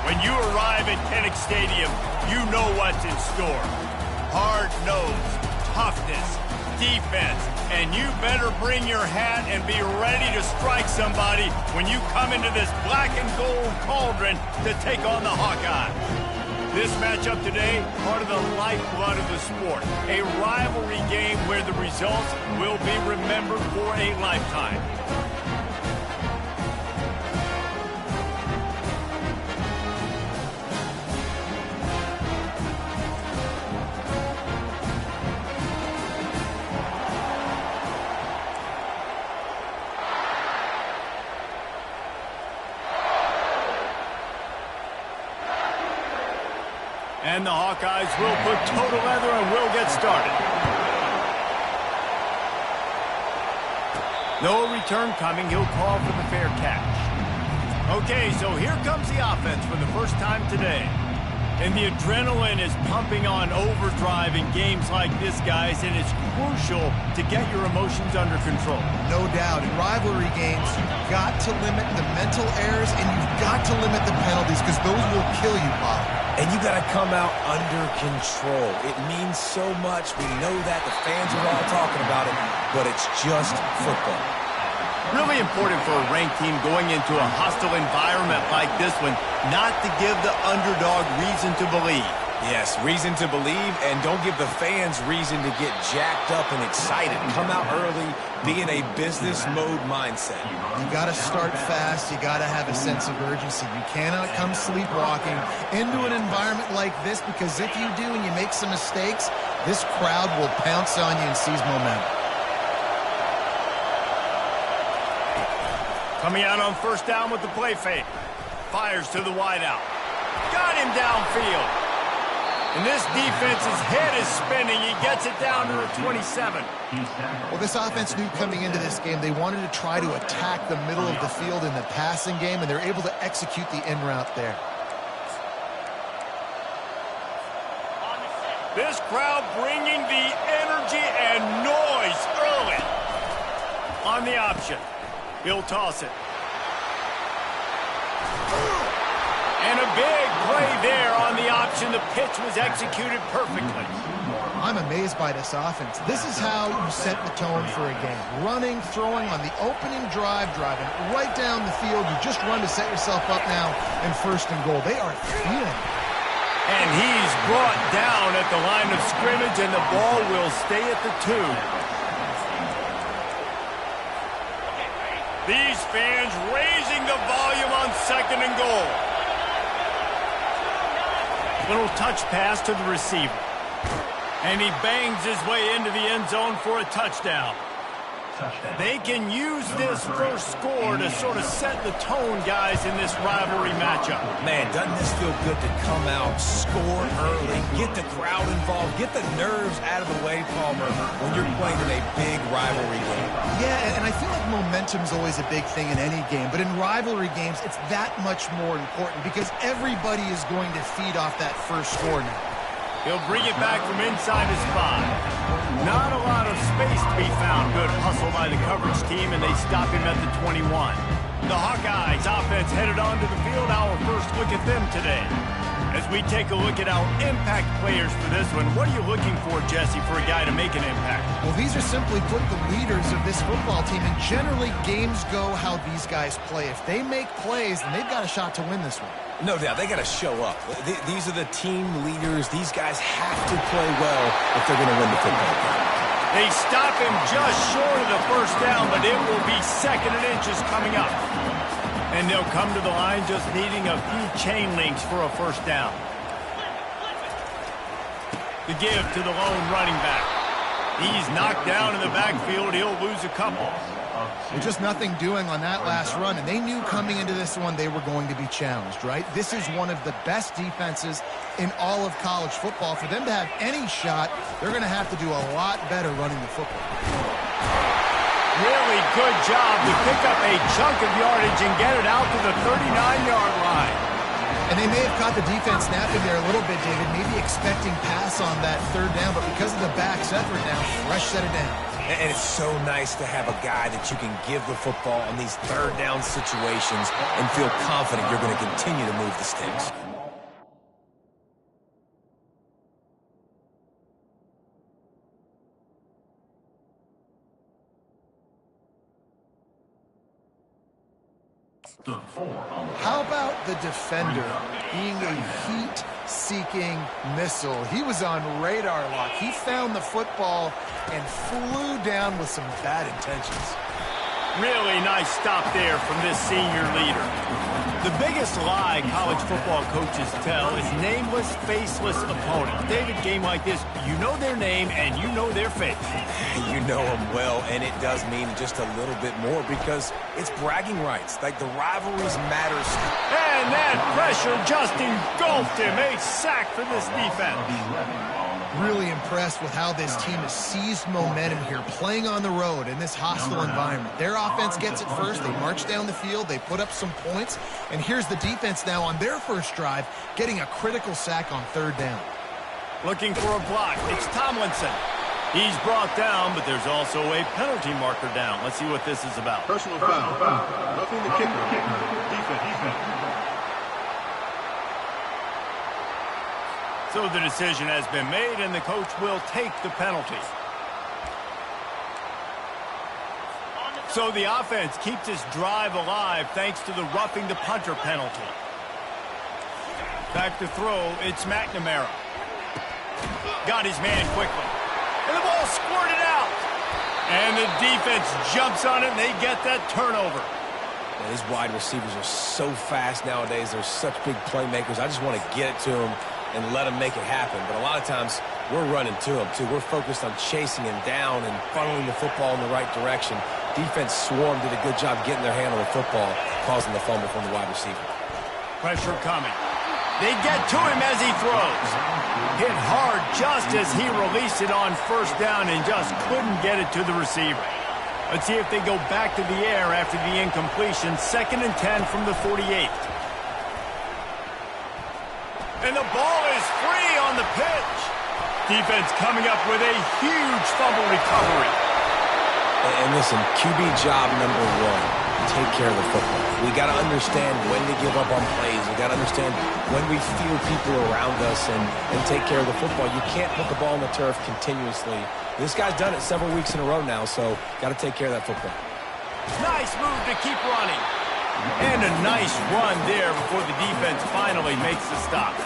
When you arrive at Kinnick Stadium, you know what's in store. Hard nose, toughness, defense, and you better bring your hat and be ready to strike somebody when you come into this black and gold cauldron to take on the Hawkeyes. This matchup today, part of the lifeblood of the sport. A rivalry game where the results will be remembered for a lifetime. And the Hawkeyes will put total leather and will get started. No return coming. He'll call for the fair catch. Okay, so here comes the offense for the first time today. And the adrenaline is pumping on overdrive in games like this, guys, and it's crucial to get your emotions under control. No doubt. In rivalry games, you've got to limit the mental errors and you've got to limit the penalties because those will kill you, Bob. And you got to come out under control. It means so much. We know that. The fans are all talking about it, but it's just football. Really important for a ranked team going into a hostile environment like this one, not to give the underdog reason to believe. Yes, reason to believe, and don't give the fans reason to get jacked up and excited. Come out early, be in a business mode mindset. You got to start fast. You got to have a sense of urgency. You cannot come sleepwalking into an environment like this because if you do and you make some mistakes, this crowd will pounce on you and seize momentum. Coming out on first down with the play fake. Fires to the wideout. Got him downfield. And this defense's head is spinning. He gets it down to the 27. Well, this offense knew coming into this game they wanted to try to attack the middle of the field in the passing game, and they're able to execute the in route there. This crowd bringing the energy and noise early. On the option. He'll toss it. And a big play there on the option. The pitch was executed perfectly. I'm amazed by this offense. This is how you set the tone for a game. Running, throwing on the opening drive, driving right down the field. You just run to set yourself up now in first and goal. They are feeling. And he's brought down at the line of scrimmage, and the ball will stay at the 2. These fans raising the volume on second and goal. Little touch pass to the receiver. And he bangs his way into the end zone for a touchdown. They can use this first score to sort of set the tone, guys, in this rivalry matchup. Man, doesn't this feel good to come out, score early, get the crowd involved, get the nerves out of the way, Palmer, when you're playing in a big rivalry game? Yeah, and I feel like momentum's always a big thing in any game, but in rivalry games, it's that much more important because everybody is going to feed off that first score now. He'll bring it back from inside his 5. Not a lot of space to be found. Good hustle by the coverage team, and they stop him at the 21. The Hawkeyes offense headed onto the field. Our first look at them today. As we take a look at our impact players for this one, what are you looking for, Jesse, for a guy to make an impact? Well, these are simply put the leaders of this football team, and generally games go how these guys play. If they make plays, then they've got a shot to win this one. No doubt, they got to show up. These are the team leaders. These guys have to play well if they're going to win the football game. They stop him just short of the first down, but it will be second and inches coming up. And they'll come to the line just needing a few chain links for a first down. The give to the lone running back. He's knocked down in the backfield. He'll lose a couple. There's just nothing doing on that last run, and they knew coming into this one they were going to be challenged, right? This is one of the best defenses in all of college football. For them to have any shot, they're going to have to do a lot better running the football. Really good job to pick up a chunk of yardage and get it out to the 39-yard line. And they may have caught the defense napping there a little bit, David, maybe expecting pass on that third down, but because of the back's effort now, Fresh set it down. And it's so nice to have a guy that you can give the football in these third down situations and feel confident you're going to continue to move the sticks. How about the defender being a heat-seeking missile? He was on radar lock. He found the football and flew down with some bad intentions. Really nice stop there from this senior leader. The biggest lie college football coaches tell is nameless, faceless opponents. David, game like this, you know their name and you know their face. You know them well, and it does mean just a little bit more because it's bragging rights. Like, the rivalries matters. And that pressure just engulfed him. A sack for this defense. Really impressed with how this team has seized momentum here, playing on the road in this hostile environment. Their offense gets it first. They march down the field. They put up some points. And here's the defense now on their first drive, getting a critical sack on third down. Looking for a block. It's Tomlinson. He's brought down, but there's also a penalty marker down. Let's see what this is about. Personal foul. Roughing the kicker. Defense. So the decision has been made, and the coach will take the penalty. So the offense keeps this drive alive thanks to the roughing the punter penalty. Back to throw, it's McNamara. Got his man quickly. And the ball squirted out. And the defense jumps on it, and they get that turnover. Man, these wide receivers are so fast nowadays. They're such big playmakers. I just want to get it to them and let them make it happen. But a lot of times, we're running to them, too. We're focused on chasing him down and funneling the football in the right direction. Defense swarm did a good job getting their hand on the football, causing the fumble from the wide receiver. Pressure coming. They get to him as he throws. Hit hard just as he released it on first down and just couldn't get it to the receiver. Let's see if they go back to the air after the incompletion. 2nd and 10 from the 48th. And the ball is free on the pitch. Defense coming up with a huge fumble recovery. And listen, QB job number one, take care of the football. We got to understand when to give up on plays. We got to understand when we feel people around us and take care of the football. You can't put the ball on the turf continuously. This guy's done it several weeks in a row now, so got to take care of that football. Nice move to keep running. And a nice run there before the defense finally makes the stop.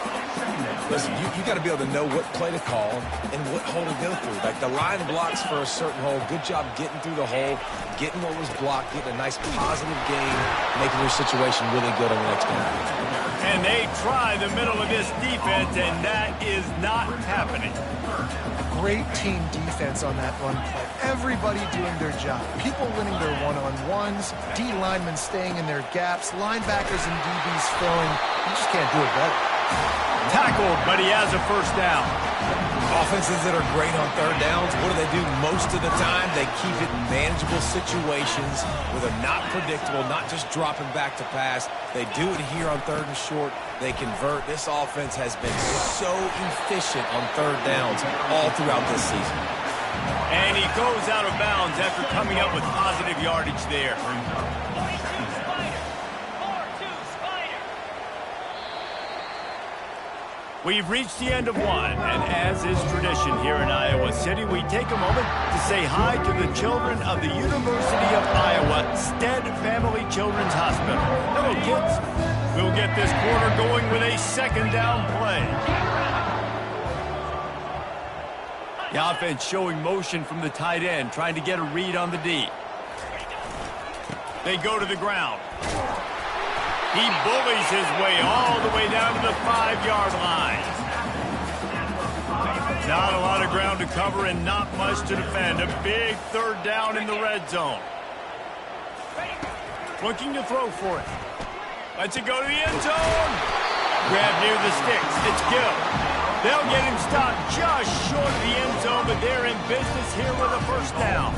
Listen, you got to be able to know what play to call and what hole to go through. Like, the line blocks for a certain hole. Good job getting through the hole, getting what was blocked, getting a nice positive gain, making your situation really good on the next game. And they try the middle of this defense, and that is not happening. Great team defense on that run play. Everybody doing their job. People winning their one-on-ones, D linemen staying in their gaps, linebackers and DBs throwing. You just can't do it better. Tackled, but he has a first down. Offenses that are great on third downs, what do? Most of the time, they keep it in manageable situations where they're not predictable, not just dropping back to pass. They do it here on 3rd and short. They convert. This offense has been so efficient on third downs all throughout this season. And he goes out of bounds after coming up with positive yardage there. We've reached the end of one, and as is tradition here in Iowa City, we take a moment to say hi to the children of the University of Iowa Stead Family Children's Hospital. Hello, kids. We'll get this quarter going with a 2nd down play. The offense showing motion from the tight end, trying to get a read on the D. They go to the ground. He bullies his way all the way down to the 5-yard line. Not a lot of ground to cover and not much to defend. A big 3rd down in the red zone. Looking to throw for it. Lets it go to the end zone. Grab near the sticks. It's Gill. They'll get him stopped just short of the end zone, but they're in business here with a first down.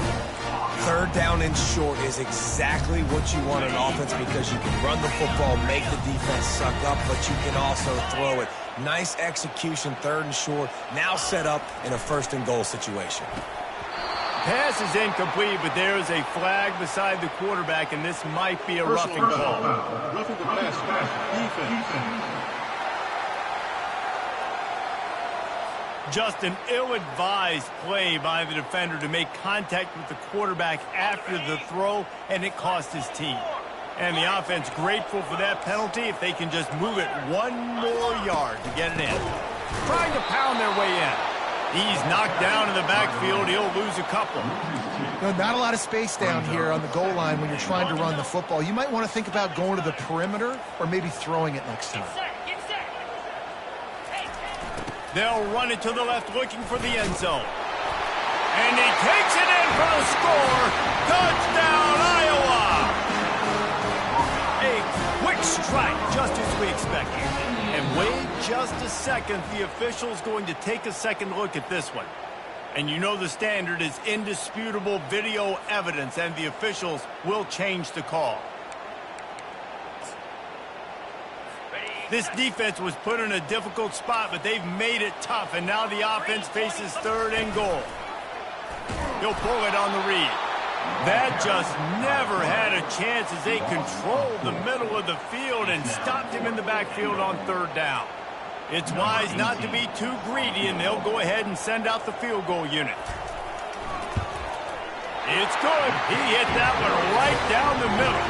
3rd down and short is exactly what you want in offense because you can run the football, make the defense suck up, but you can also throw it. Nice execution, 3rd and short, now set up in a 1st and goal situation. Pass is incomplete, but there is a flag beside the quarterback, and this might be a roughing call. Roughing the passer. Defense. Just an ill-advised play by the defender to make contact with the quarterback after the throw, and it cost his team. And the offense grateful for that penalty if they can just move it one more yard to get it in. Trying to pound their way in. He's knocked down in the backfield. He'll lose a couple. Not a lot of space down here on the goal line when you're trying to run the football. You might want to think about going to the perimeter or maybe throwing it next time. They'll run it to the left looking for the end zone. And he takes it in for the score. Touchdown, Iowa! A quick strike, just as we expected. And wait just a second, the official's going to take a second look at this one. And you know the standard is indisputable video evidence, and the officials will change the call. This defense was put in a difficult spot, but they've made it tough, and now the offense faces 3rd and goal. He'll pull it on the read. That just never had a chance as they controlled the middle of the field and stopped him in the backfield on 3rd down. It's wise not to be too greedy, and they'll go ahead and send out the field goal unit. It's good. He hit that one right down the middle.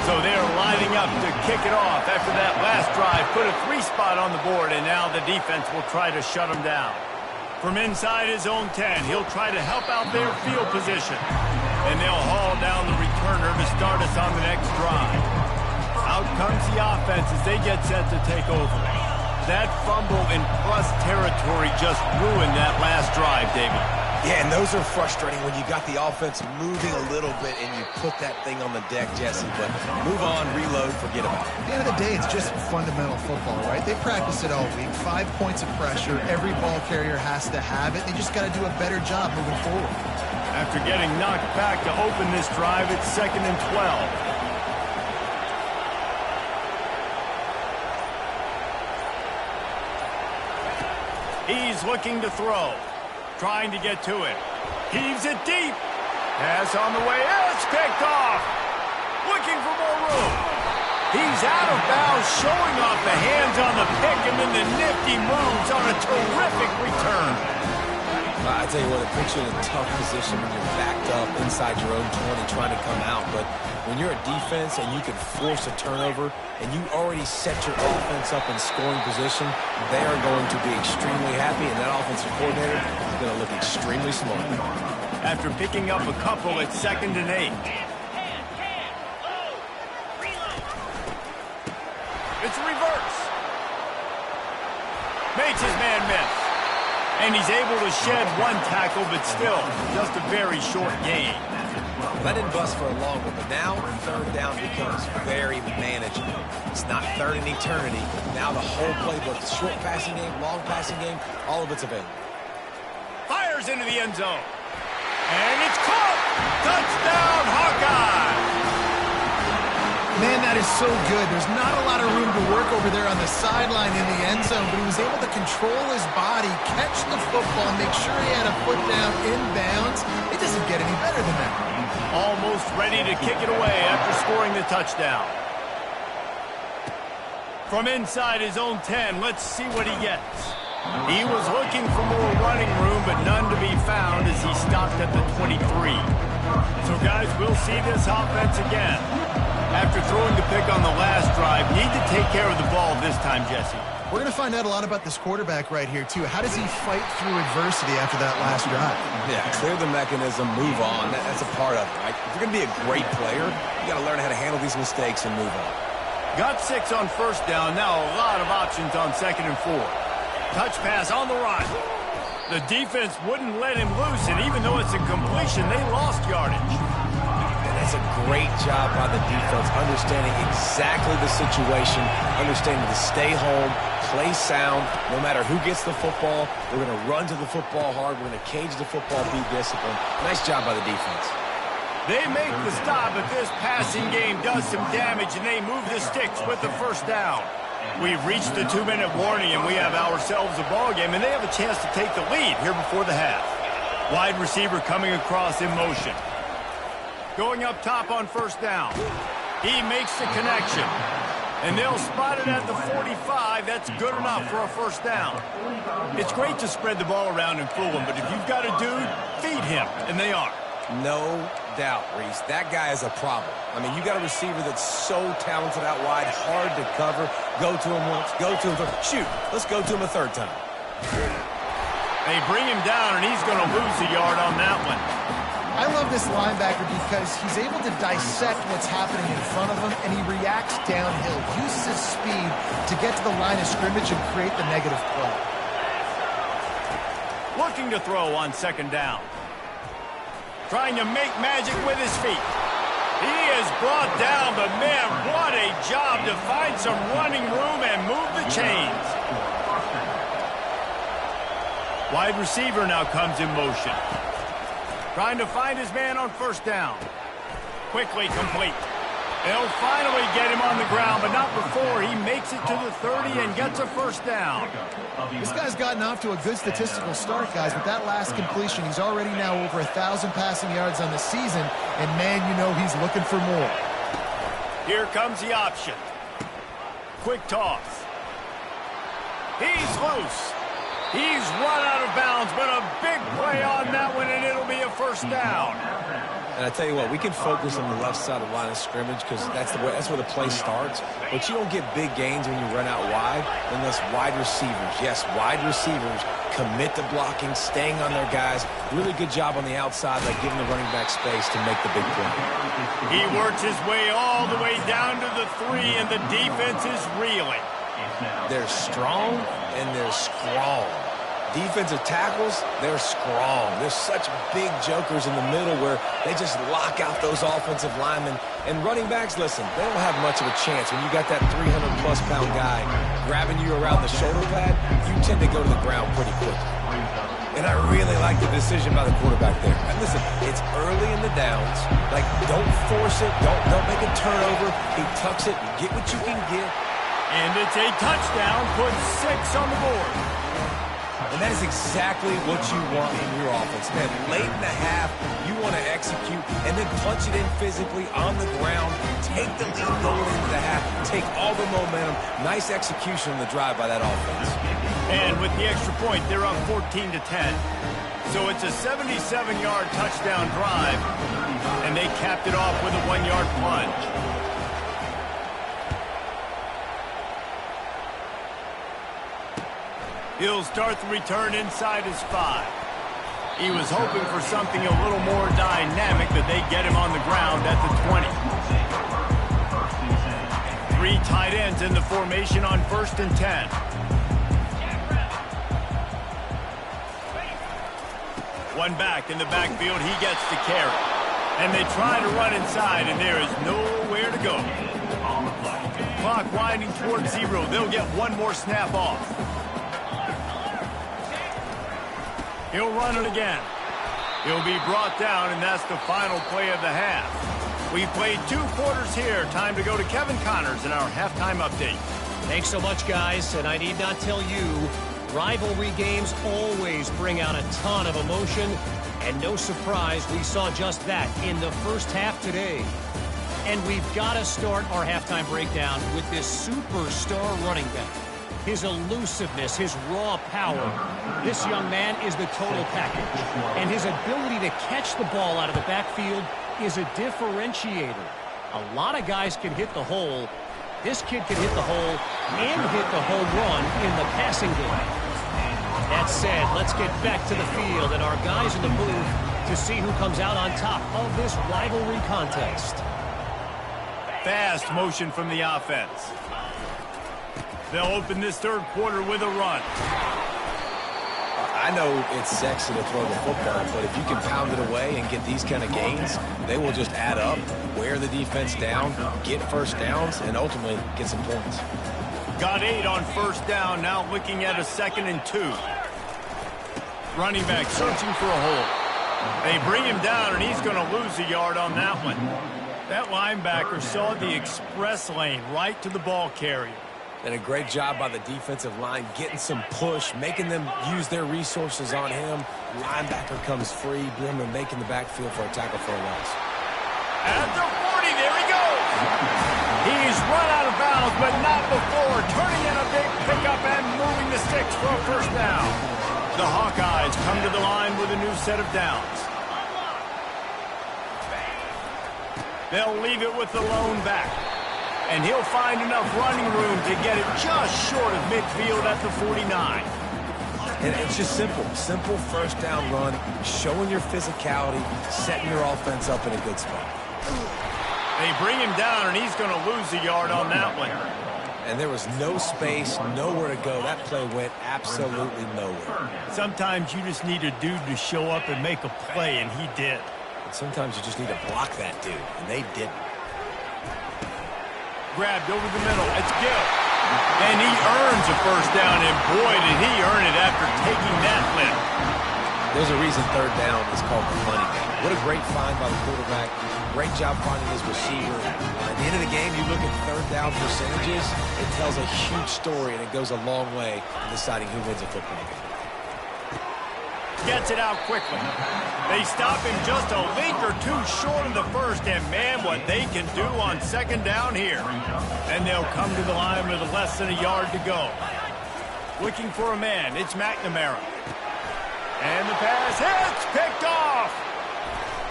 So they're lining up to kick it off after that last drive. Put a 3 spot on the board, and now the defense will try to shut them down. From inside his own 10, he'll try to help out their field position. And they'll haul down the returner to start us on the next drive. Out comes the offense as they get set to take over. That fumble in plus territory just ruined that last drive, David. Yeah, and those are frustrating when you got the offense moving a little bit and you put that thing on the deck, Jesse. But move on, reload, forget about it. At the end of the day, it's just fundamental football, right? They practice it all week. 5 points of pressure. Every ball carrier has to have it. They just got to do a better job moving forward. After getting knocked back to open this drive, it's 2nd and 12. He's looking to throw. Trying to get to it. Heaves it deep. Pass on the way. It's picked off. Looking for more room. He's out of bounds, showing off the hands on the pick, and then the nifty moves on a terrific return. I tell you what, it puts you in a tough position when you're backed up inside your own 20 trying to come out. But when you're a defense and you can force a turnover and you already set your offense up in scoring position, they are going to be extremely happy, and that offensive coordinator is going to look extremely smart. After picking up a couple, it's 2nd and 8. It's a reverse. Makes his man miss. And he's able to shed 1 tackle, but still, just a very short gain. That didn't bust for a long one, but now 3rd down becomes very manageable. It's not 3rd in eternity. Now the whole playbook, short passing game, long passing game, all of it's available. Fires into the end zone. And it's caught. Touchdown, Hawkeye. Man, that is so good. There's not a lot of room to work over there on the sideline in the end zone, but he was able to control his body, catch the football, make sure he had a foot down inbounds. It doesn't get any better than that. Almost ready to kick it away after scoring the touchdown. From inside his own 10, let's see what he gets. He was looking for more running room, but none to be found as he stopped at the 23. So, guys, we'll see this offense again. After throwing the pick on the last drive, need to take care of the ball this time, Jesse. We're going to find out a lot about this quarterback right here, too. How does he fight through adversity after that last drive? Yeah, clear the mechanism, move on. That's a part of it, right? If you're going to be a great player, you got to learn how to handle these mistakes and move on. Got 6 on 1st down. Now a lot of options on 2nd and 4. Touch pass on the run. The defense wouldn't let him loose, and even though it's a completion, they lost yardage. And that's a great job by the defense, understanding exactly the situation, understanding to stay home, play sound. No matter who gets the football, we're going to run to the football hard. We're going to cage the football, be disciplined. Nice job by the defense. They make the stop, but this passing game does some damage, and they move the sticks with the 1st down. We've reached the 2-minute warning, and we have ourselves a ball game, and they have a chance to take the lead here before the half. Wide receiver coming across in motion. Going up top on first down. He makes the connection. And they'll spot it at the 45. That's good enough for a first down. It's great to spread the ball around and fool him, but if you've got a dude, feed him. And they are. No doubt, Reese. That guy is a problem. I mean, you got a receiver that's so talented out wide, hard to cover. Go to him once, go to him third. Shoot, let's go to him a third time. They bring him down, and he's going to lose a yard on that one. I love this linebacker because he's able to dissect what's happening in front of him, and he reacts downhill, uses his speed to get to the line of scrimmage and create the negative play. Looking to throw on second down. Trying to make magic with his feet. He is brought down, but man, what a job to find some running room and move the chains. Wide receiver now comes in motion. Trying to find his man on first down. Quickly complete. They'll finally get him on the ground, but not before he makes it to the 30 and gets a first down. This guy's gotten off to a good statistical start, guys. With that last completion, he's already now over 1,000 passing yards on the season, and man, you know he's looking for more. Here comes the option. Quick toss. He's loose. He's run out of bounds, but a big play on that one, and it'll be a first down. And I tell you what, we can focus on the left side of the line of scrimmage because that's where the play starts. But you don't get big gains when you run out wide unless wide receivers, yes, wide receivers, commit to blocking, staying on their guys. Really good job on the outside, like giving the running back space to make the big play. He works his way all the way down to the 3, and the defense is reeling. They're strong and they're strong. Defensive tackles, they're strong. There's such big jokers in the middle where they just lock out those offensive linemen. And running backs, listen, they don't have much of a chance. When you got that 300-plus pound guy grabbing you around the shoulder pad, you tend to go to the ground pretty quickly. And I really like the decision by the quarterback there. And listen, it's early in the downs. Like, don't force it. Don't make a turnover. He tucks it. You get what you can get. And it's a touchdown. Put 6 on the board. And that is exactly what you want in your offense, man. Late in the half, you want to execute and then punch it in physically on the ground. Take the lead going into the half. Take all the momentum. Nice execution on the drive by that offense. And with the extra point, they're up 14-10. So it's a 77-yard touchdown drive, and they capped it off with a 1-yard plunge. He'll start the return inside his 5. He was hoping for something a little more dynamic, that they get him on the ground at the 20. 3 tight ends in the formation on 1st and 10. One back in the backfield. He gets the carry. And they try to run inside, and there is nowhere to go. Clock winding towards 0. They'll get one more snap off. He'll run it again. He'll be brought down, and that's the final play of the half. We played 2 quarters here. Time to go to Kevin Connors in our halftime update. Thanks so much, guys. And I need not tell you, rivalry games always bring out a ton of emotion. And no surprise, we saw just that in the first half today. And we've got to start our halftime breakdown with this superstar running back. His elusiveness, his raw power. This young man is the total package. And his ability to catch the ball out of the backfield is a differentiator. A lot of guys can hit the hole. This kid can hit the hole and hit the home run in the passing game. That said, let's get back to the field and our guys in the booth to see who comes out on top of this rivalry contest. Fast motion from the offense. They'll open this 3rd quarter with a run. I know it's sexy to throw the football, but if you can pound it away and get these kind of gains, they will just add up, wear the defense down, get first downs, and ultimately get some points. Got 8 on first down, now looking at a 2nd and 2. Running back searching for a hole. They bring him down, and he's going to lose a yard on that one. That linebacker saw the express lane right to the ball carrier. And a great job by the defensive line, getting some push, making them use their resources on him. Linebacker comes free, Brimmer making the backfield for a tackle for a loss. At the 40, there he goes. He's run out of bounds, but not before turning in a big pickup and moving the sticks for a first down. The Hawkeyes come to the line with a new set of downs. They'll leave it with the lone back. And he'll find enough running room to get it just short of midfield at the 49. And it's just simple. Simple first down run, showing your physicality, setting your offense up in a good spot. They bring him down, and he's going to lose a yard on that one. And there was no space, nowhere to go. That play went absolutely nowhere. Sometimes you just need a dude to show up and make a play, and he did. And sometimes you just need to block that dude, and they didn't. Grabbed over the middle. It's Gill. And he earns a first down, and boy, did he earn it after taking that lift. There's a reason third down is called the money game. What a great find by the quarterback. Great job finding his receiver. At the end of the game, you look at third down percentages, it tells a huge story, and it goes a long way in deciding who wins a football game. Gets it out quickly. They stop him just a link or two short of the first, and man, what they can do on second down here. And they'll come to the line with less than a yard to go. Looking for a man, it's McNamara. And the pass hits, picked off.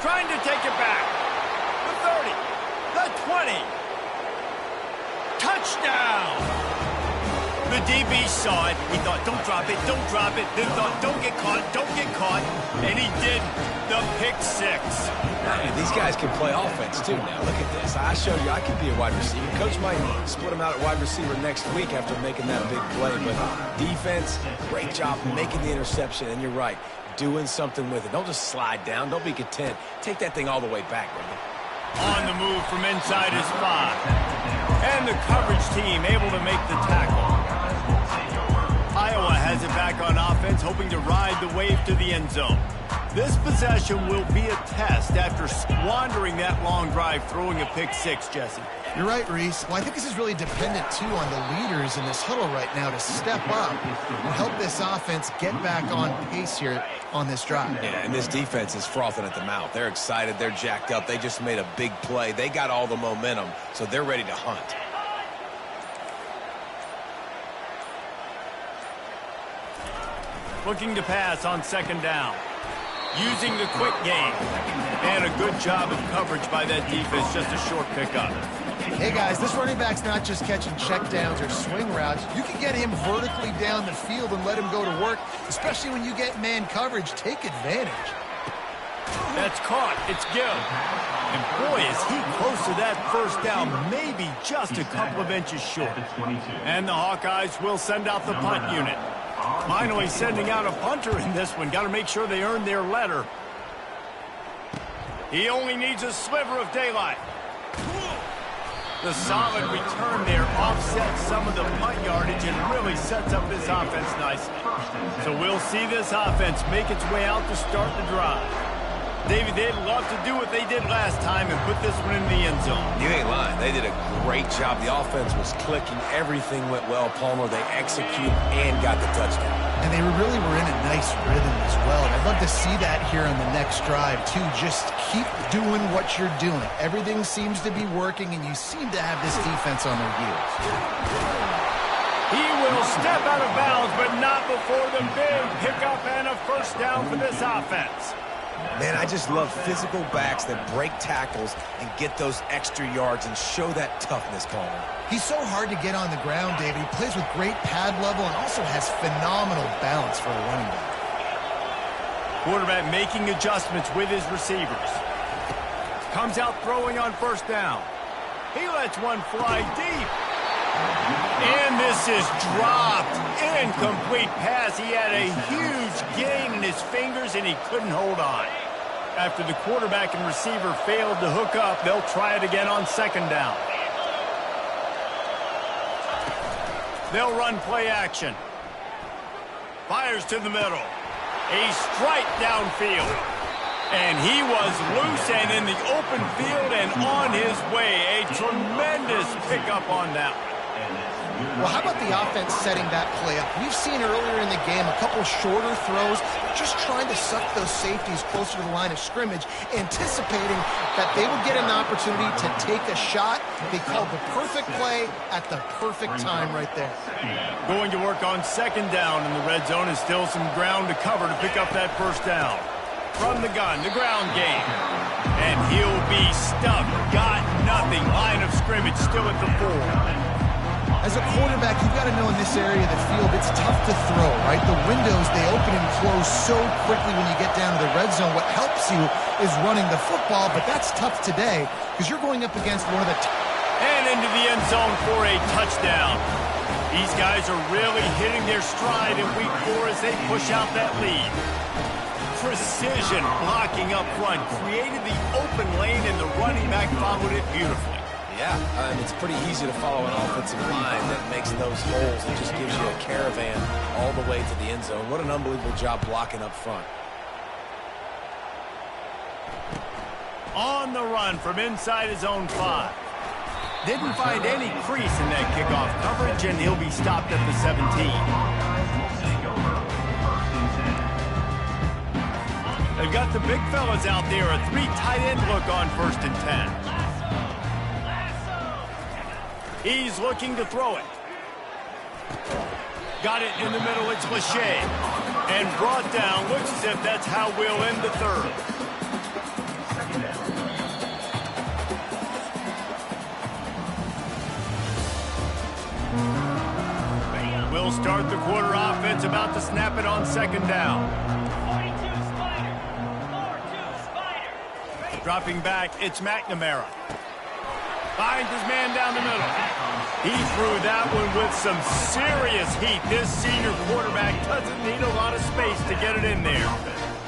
Trying to take it back. The 30, the 20. Touchdown! The DB saw it. He thought, don't drop it, don't drop it. Then thought, don't get caught, don't get caught. And he didn't. The pick six. And these guys can play offense, too, now. Look at this. I showed you I can be a wide receiver. Coach might split him out at wide receiver next week after making that big play. But defense, great job making the interception. And you're right, doing something with it. Don't just slide down. Don't be content. Take that thing all the way back, brother. On the move from inside his 5. And the coverage team able to make the tackle. Iowa has it back on offense, hoping to ride the wave to the end zone. This possession will be a test after squandering that long drive, throwing a pick six, Jesse. You're right, Reese. Well, I think this is really dependent, too, on the leaders in this huddle right now to step up and help this offense get back on pace here on this drive. Yeah, and this defense is frothing at the mouth. They're excited. They're jacked up. They just made a big play. They got all the momentum, so they're ready to hunt. Looking to pass on second down. Using the quick game. And a good job of coverage by that defense. Just a short pickup. Hey, guys, this running back's not just catching checkdowns or swing routes. You can get him vertically down the field and let him go to work, especially when you get man coverage. Take advantage. That's caught. It's Gill. And boy, is he close to that first down, maybe just a couple of inches short. And the Hawkeyes will send out the punt unit. Finally sending out a punter in this one. Got to make sure they earn their letter. He only needs a sliver of daylight. The solid return there offsets some of the punt yardage and really sets up this offense nicely. So we'll see this offense make its way out to start the drive. David, they'd love to do what they did last time and put this one in the end zone. You ain't lying. They did a great job. The offense was clicking. Everything went well. Palmer, they executed and got the touchdown. And they really were in a nice rhythm as well. And I'd love to see that here on the next drive, too. Just keep doing what you're doing. Everything seems to be working, and you seem to have this defense on their heels. He will step out of bounds, but not before the big pickup and a first down for this offense. Man, I just love physical backs that break tackles and get those extra yards and show that toughness, Palmer. He's so hard to get on the ground, David. He plays with great pad level and also has phenomenal balance for a running back. Quarterback making adjustments with his receivers. Comes out throwing on first down. He lets one fly deep. And this is dropped. Incomplete pass. He had a huge gain in his fingers, and he couldn't hold on. After the quarterback and receiver failed to hook up, they'll try it again on second down. They'll run play action. Fires to the middle. A strike downfield. And he was loose and in the open field and on his way. A tremendous pickup on that one. Well, how about the offense setting that play up? We've seen earlier in the game a couple shorter throws, just trying to suck those safeties closer to the line of scrimmage, anticipating that they would get an opportunity to take a shot. They called the perfect play at the perfect time right there. Going to work on second down in the red zone, is still some ground to cover to pick up that first down. From the gun, the ground game. And he'll be stuck. Got nothing. Line of scrimmage still at the 4. As a quarterback, you've got to know in this area of the field, it's tough to throw, right? The windows, they open and close so quickly when you get down to the red zone. What helps you is running the football, but that's tough today because you're going up against one of the... And into the end zone for a touchdown. These guys are really hitting their stride in week 4 as they push out that lead. Precision blocking up front, created the open lane, and the running back followed it beautifully. Yeah, it's pretty easy to follow an offensive line that makes those holes. It just gives you a caravan all the way to the end zone. What an unbelievable job blocking up front. On the run from inside his own 5. Didn't find any crease in that kickoff coverage, and he'll be stopped at the 17. They've got the big fellas out there, a 3 tight end look on 1st and 10. He's looking to throw it. Got it in the middle, it's Lachey. And brought down, looks as if that's how we'll end the 3rd. We'll start the quarter offense, about to snap it on 2nd down. Dropping back, it's McNamara. Finds his man down the middle. He threw that one with some serious heat. This senior quarterback doesn't need a lot of space to get it in there.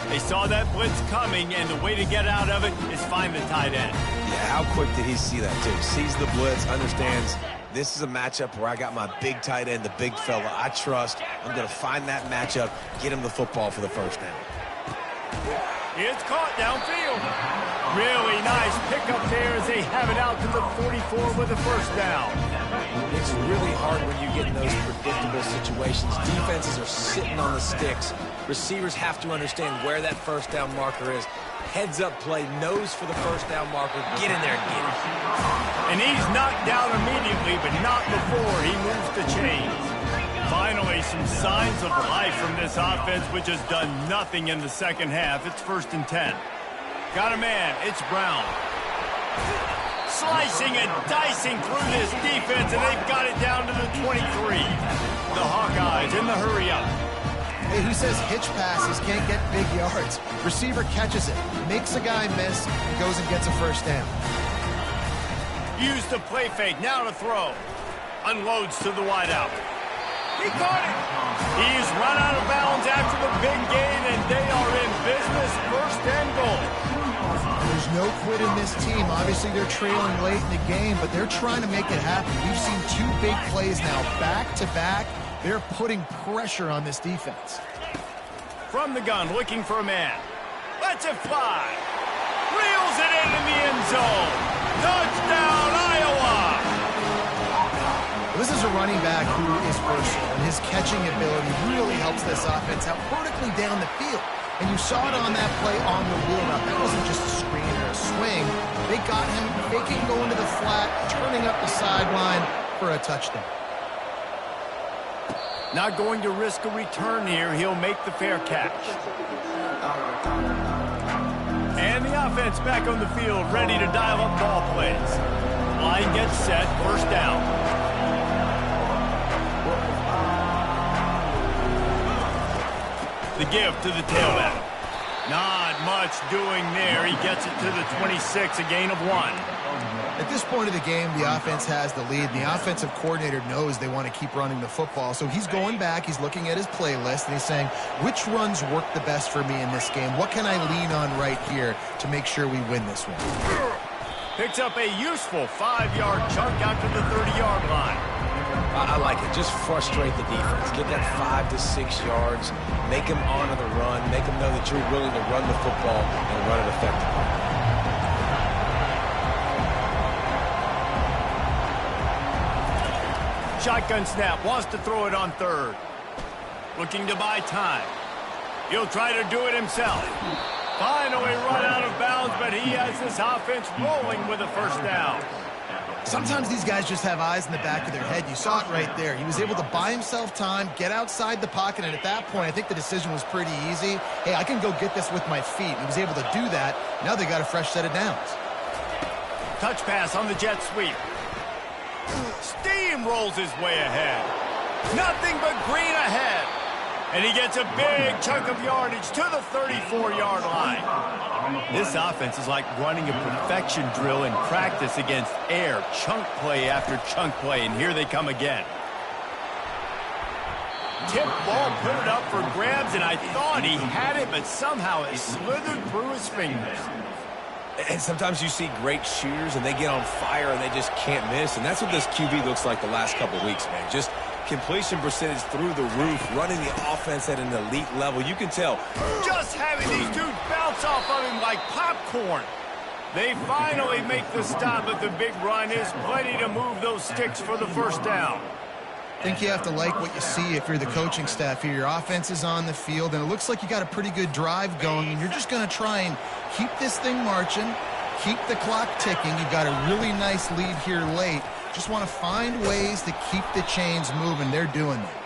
They saw that blitz coming, and the way to get out of it is find the tight end. Yeah, how quick did he see that, too? Sees the blitz, understands this is a matchup where I got my big tight end, the big fella I trust. I'm going to find that matchup, get him the football for the first down. It's caught downfield. Really nice pickup there as they have it out to the 44 with a first down. It's really hard when you get in those predictable situations. Defenses are sitting on the sticks. Receivers have to understand where that first down marker is. Heads up play, nose for the first down marker. Get in there and get it. And he's knocked down immediately, but not before he moves the chains. Finally, some signs of life from this offense, which has done nothing in the second half. It's 1st and 10. Got a man. It's Brown. Slicing and dicing through this defense, and they've got it down to the 23. The Hawkeyes in the hurry-up. Hey, who says hitch passes can't get big yards? Receiver catches it, makes a guy miss, and goes and gets a first down. Use the play fake. Now to throw. Unloads to the wideout. He caught it. He's run out of bounds after the big gain, and they are in business. 1st and goal. There's no quit in this team. Obviously, they're trailing late in the game, but they're trying to make it happen. We've seen 2 big plays now, back-to-back. They're putting pressure on this defense. From the gun, looking for a man. Lets it fly. Reels it in the end zone. Touchdown, Iowa! This is a running back who is versatile, and his catching ability really helps this offense out vertically down the field. And you saw it on that play on the wheel route. That wasn't just a screen or a swing. They got him faking going to the flat, turning up the sideline for a touchdown. Not going to risk a return here. He'll make the fair catch. And the offense back on the field, ready to dial up ball plays. Line gets set, 1st down. The give to the tailback. Not much doing there. He gets it to the 26, a gain of 1. At this point of the game, the offense has the lead. The offensive coordinator knows they want to keep running the football. So he's going back, he's looking at his playlist, and he's saying, which runs work the best for me in this game? What can I lean on right here to make sure we win this one? Picks up a useful 5-yard chunk out to the 30-yard line. I like it. Just frustrate the defense. Get that 5 to 6 yards. Make them honor the run. Make them know that you're willing to run the football and run it effectively. Shotgun snap, wants to throw it on third. Looking to buy time. He'll try to do it himself. Finally run out of bounds, but he has this offense rolling with a first down. Sometimes these guys just have eyes in the back of their head. You saw it right there. He was able to buy himself time, get outside the pocket, and at that point, I think the decision was pretty easy. Hey, I can go get this with my feet. He was able to do that. Now they got a fresh set of downs. Touch pass on the jet sweep. Steamrolls his way ahead. Nothing but green ahead. And he gets a big chunk of yardage to the 34-yard line. This offense is like running a perfection drill in practice against air. Chunk play after chunk play, and here they come again. Tip ball, put it up for grabs, and I thought he had it, but somehow it slithered through his fingers. And sometimes you see great shooters, and they get on fire, and they just can't miss. And that's what this QB looks like the last couple weeks, man. Just completion percentage through the roof, running the offense at an elite level. You can tell. Just having these dudes bounce off of him like popcorn. They finally make the stop, but the big run is plenty to move those sticks for the first down. I think you have to like what you see if you're the coaching staff here. Your offense is on the field, and it looks like you got a pretty good drive going, and you're just going to try and keep this thing marching, keep the clock ticking. You've got a really nice lead here late. Just want to find ways to keep the chains moving. They're doing that.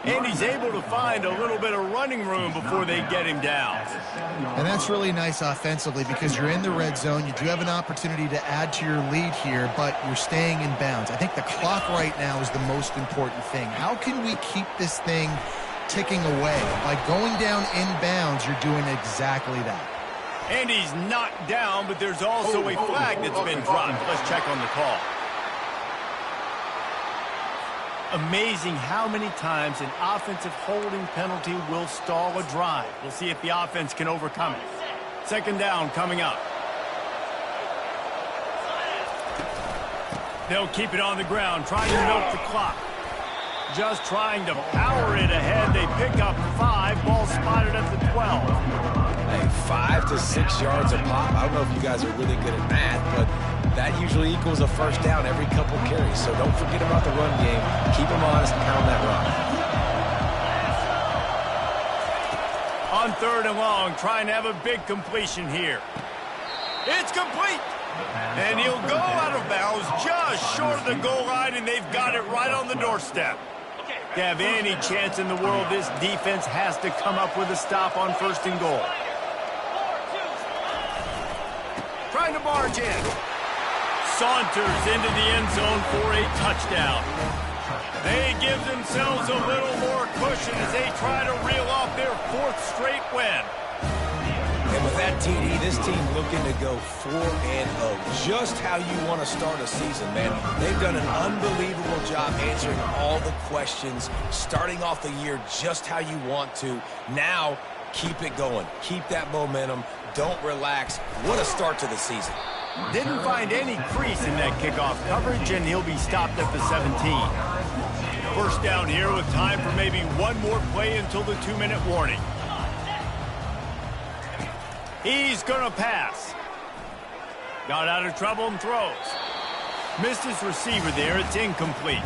And he's able to find a little bit of running room before they get him down. And that's really nice offensively because you're in the red zone. You do have an opportunity to add to your lead here, but you're staying in bounds. I think the clock right now is the most important thing. How can we keep this thing ticking away? By going down in bounds, you're doing exactly that. And he's knocked down, but there's also a flag that's been dropped. Let's check on the call. Amazing how many times an offensive holding penalty will stall a drive. We'll see if the offense can overcome it. Second down coming up. They'll keep it on the ground, trying to milk the clock. Just trying to power it ahead. They pick up 5. Ball spotted at the 12. Hey, 5 to 6 yards a pop. I don't know if you guys are really good at math, but that usually equals a first down every couple carries. So don't forget about the run game. Keep them honest and pound that rock. On third and long, trying to have a big completion here. It's complete. And he'll go out of bounds just short of the goal line, and they've got it right on the doorstep. To have any chance in the world, this defense has to come up with a stop on first and goal. Trying to barge in. Saunters into the end zone for a touchdown. They give themselves a little more cushion as they try to reel off their 4th straight win. And with that TD, this team looking to go 4-0. Just how you want to start a season, man. They've done an unbelievable job answering all the questions, starting off the year just how you want to. Now, keep it going. Keep that momentum. Don't relax. What a start to the season. Didn't find any crease in that kickoff coverage, and he'll be stopped at the 17. First down here with time for maybe one more play until the 2-minute warning. He's going to pass. Got out of trouble and throws. Missed his receiver there. It's incomplete.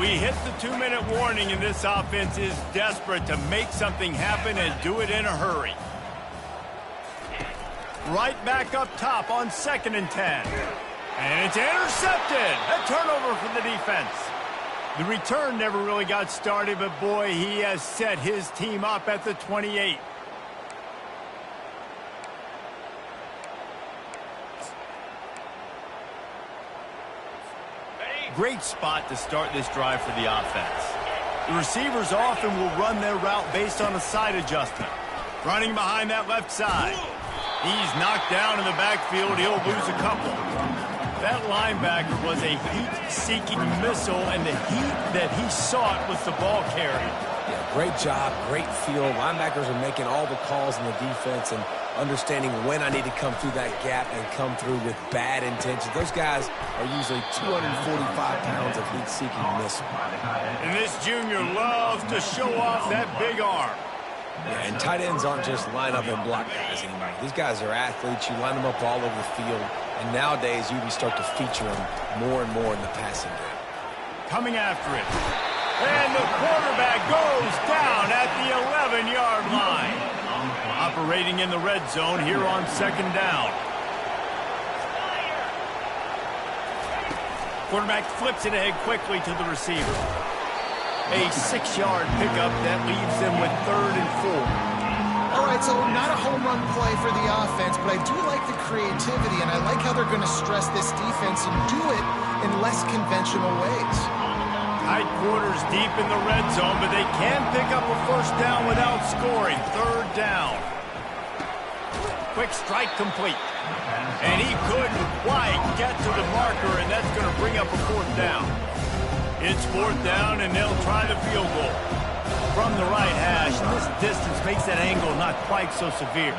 We hit the 2-minute warning, and this offense is desperate to make something happen and do it in a hurry. Right back up top on 2nd and 10. And it's intercepted. A turnover for the defense. The return never really got started, but boy, he has set his team up at the 28. Great spot to start this drive for the offense. The receivers often will run their route based on a side adjustment. Running behind that left side. He's knocked down in the backfield. He'll lose a couple. That linebacker was a heat-seeking missile, and the heat that he sought was the ball carrier. Yeah, great job, great feel. Linebackers are making all the calls in the defense and understanding when I need to come through that gap and come through with bad intentions. Those guys are usually 245 pounds of heat-seeking missile. And this junior loves to show off that big arm. Yeah, and tight ends aren't just line up and block guys anymore. These guys are athletes. You line them up all over the field. And nowadays, you can start to feature them more and more in the passing game. coming after it. And the quarterback goes down at the 11-yard line. Operating in the red zone here on second down. Quarterback flips it ahead quickly to the receiver. A 6-yard pickup that leaves them with 3rd and 4. All right, so not a home run play for the offense, but I do like the creativity, and I like how they're going to stress this defense and do it in less conventional ways. Tight quarters deep in the red zone, but they can pick up a first down without scoring. 3rd down. Quick strike complete. And he couldn't quite get to the marker, and that's going to bring up a 4th down. It's 4th down, and they'll try the field goal. From the right hash, this distance makes that angle not quite so severe.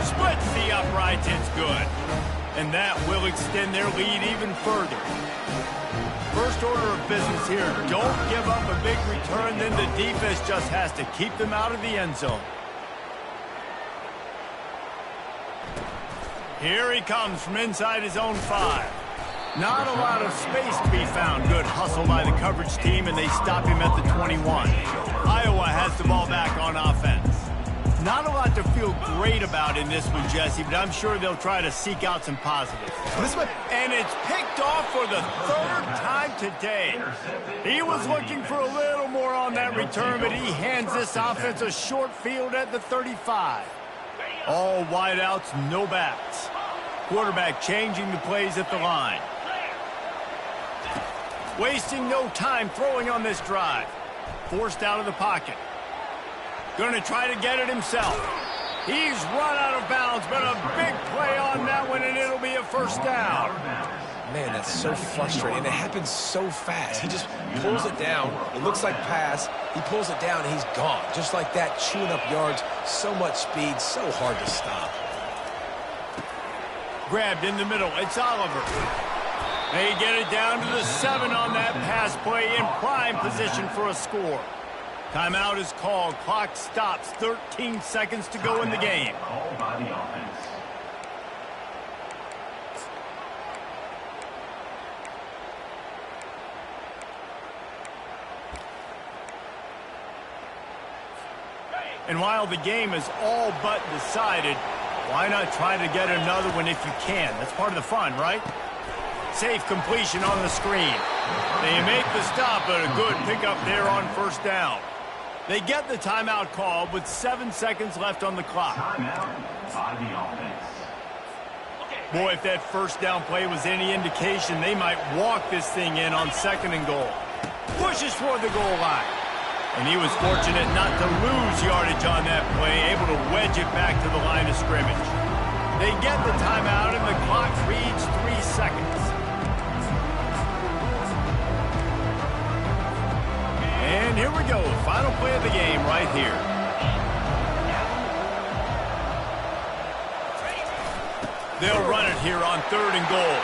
Splits the uprights, it's good. And that will extend their lead even further. First order of business here, don't give up a big return, then the defense just has to keep them out of the end zone. Here he comes from inside his own 5. Not a lot of space to be found. Good hustle by the coverage team, and they stop him at the 21. Iowa has the ball back on offense. Not a lot to feel great about in this one, Jesse, but I'm sure they'll try to seek out some positives. And it's picked off for the 3rd time today. He was looking for a little more on that return, but he hands this offense a short field at the 35. All wideouts, no backs. Quarterback changing the plays at the line. Wasting no time throwing on this drive. Forced out of the pocket. Going to try to get it himself. He's run out of bounds, but a big play on that one, and it'll be a first down. Man, that's so frustrating. And it happens so fast. He just pulls it down. It looks like pass. He pulls it down, and he's gone. Just like that, chewing up yards. So much speed, so hard to stop. Grabbed in the middle. It's Oliver. They get it down to the 7 on that pass play in prime position for a score. Timeout is called. Clock stops. 13 seconds to go in the game. Called by the offense. And while the game is all but decided, why not try to get another one if you can? That's part of the fun, right? Safe completion on the screen. They make the stop, but a good pickup there on first down. They get the timeout called with 7 seconds left on the clock. Timeout by the offense. Boy, if that first down play was any indication, they might walk this thing in on 2nd and goal. Pushes toward the goal line. And he was fortunate not to lose yardage on that play, able to wedge it back to the line of scrimmage. They get the timeout, and the clock reads 3 seconds. And here we go, final play of the game right here. They'll run it here on 3rd and goal.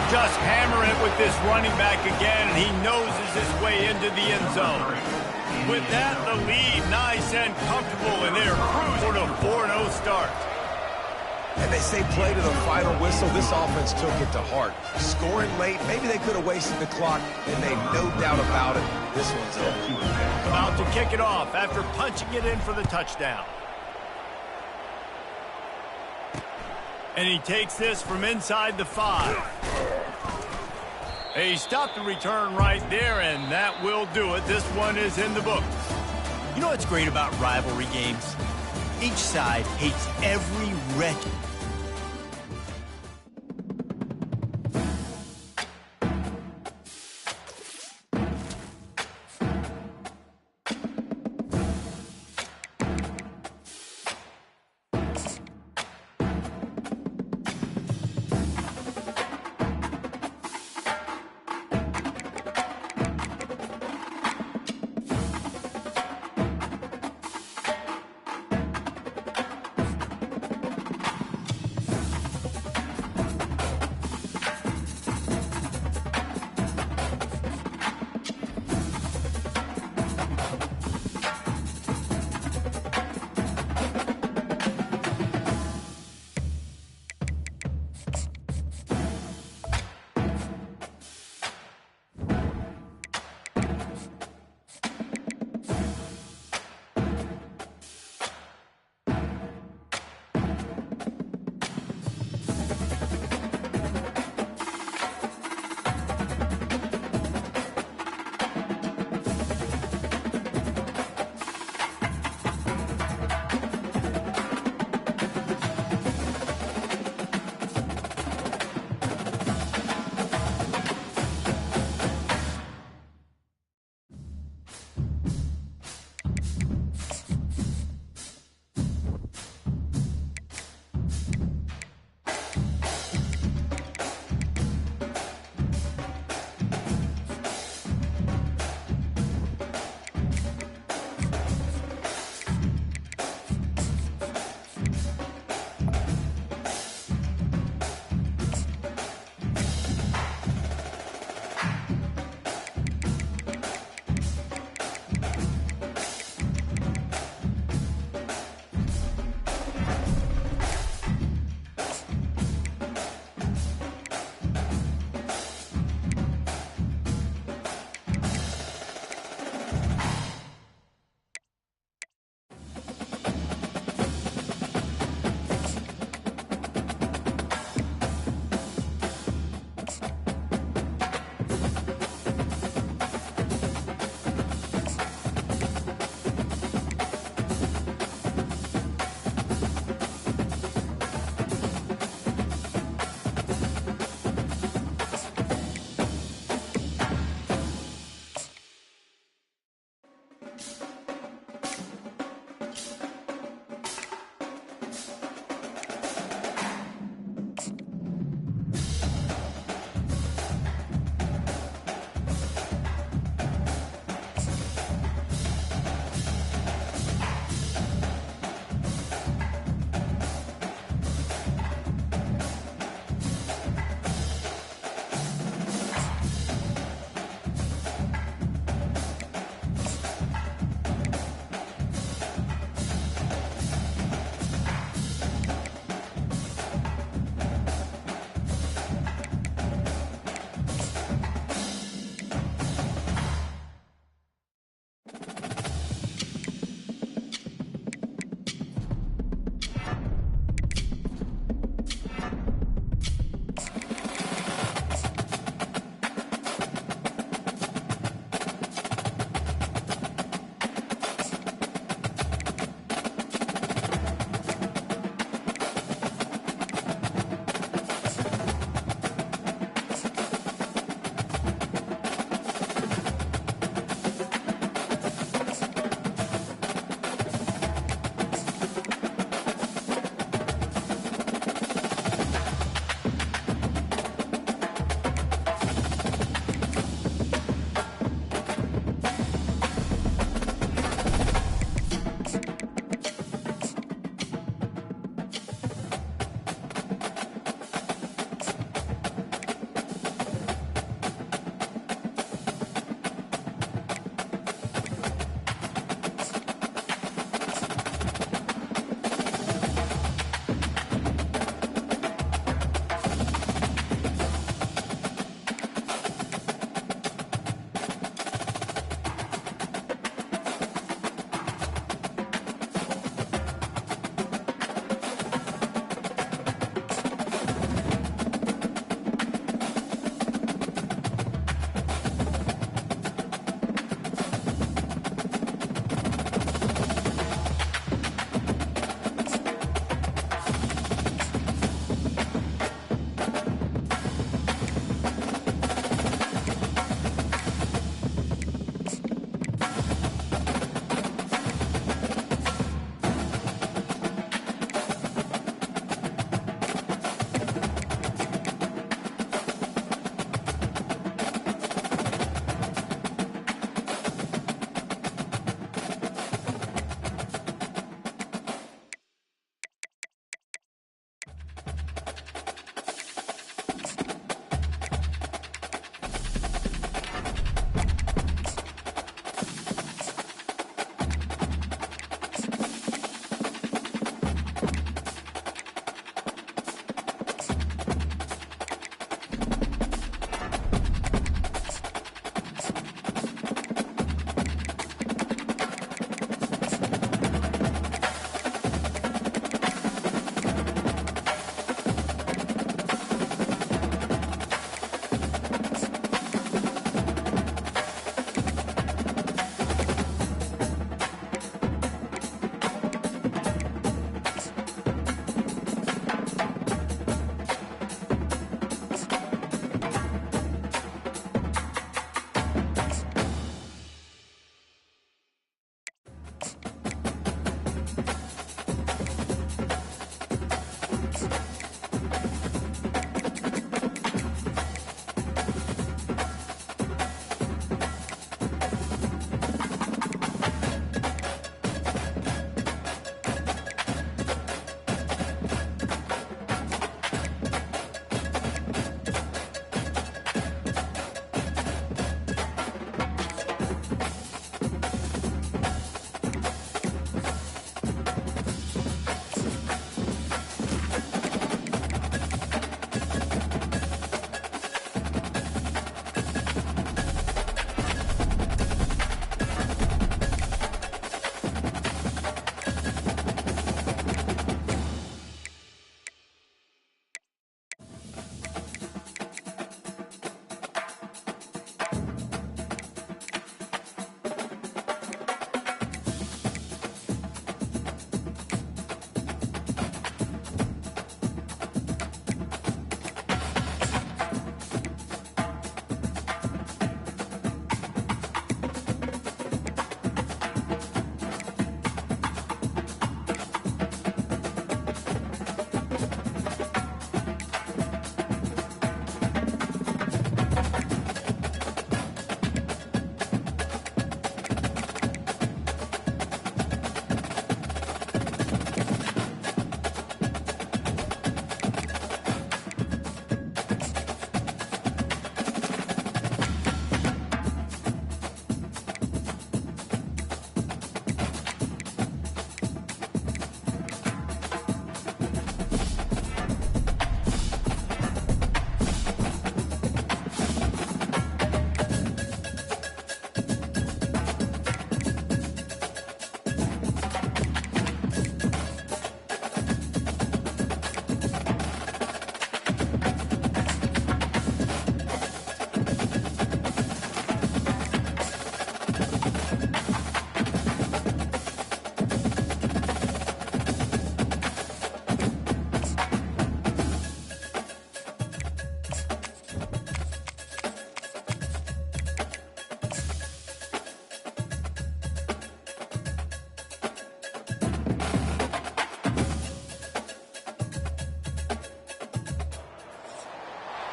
Just hammer it with this running back again, and he noses his way into the end zone. With that, the lead nice and comfortable, and they're cruising to a 4-0 start. And they say play to the final whistle. This offense took it to heart. Scoring late, maybe they could have wasted the clock, and they've no doubt about it. This one's over. About to kick it off after punching it in for the touchdown. And he takes this from inside the 5. He stopped the return right there, and that will do it. This one is in the books. You know what's great about rivalry games? Each side hates every wreck.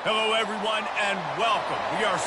Hello, everyone, and welcome. We are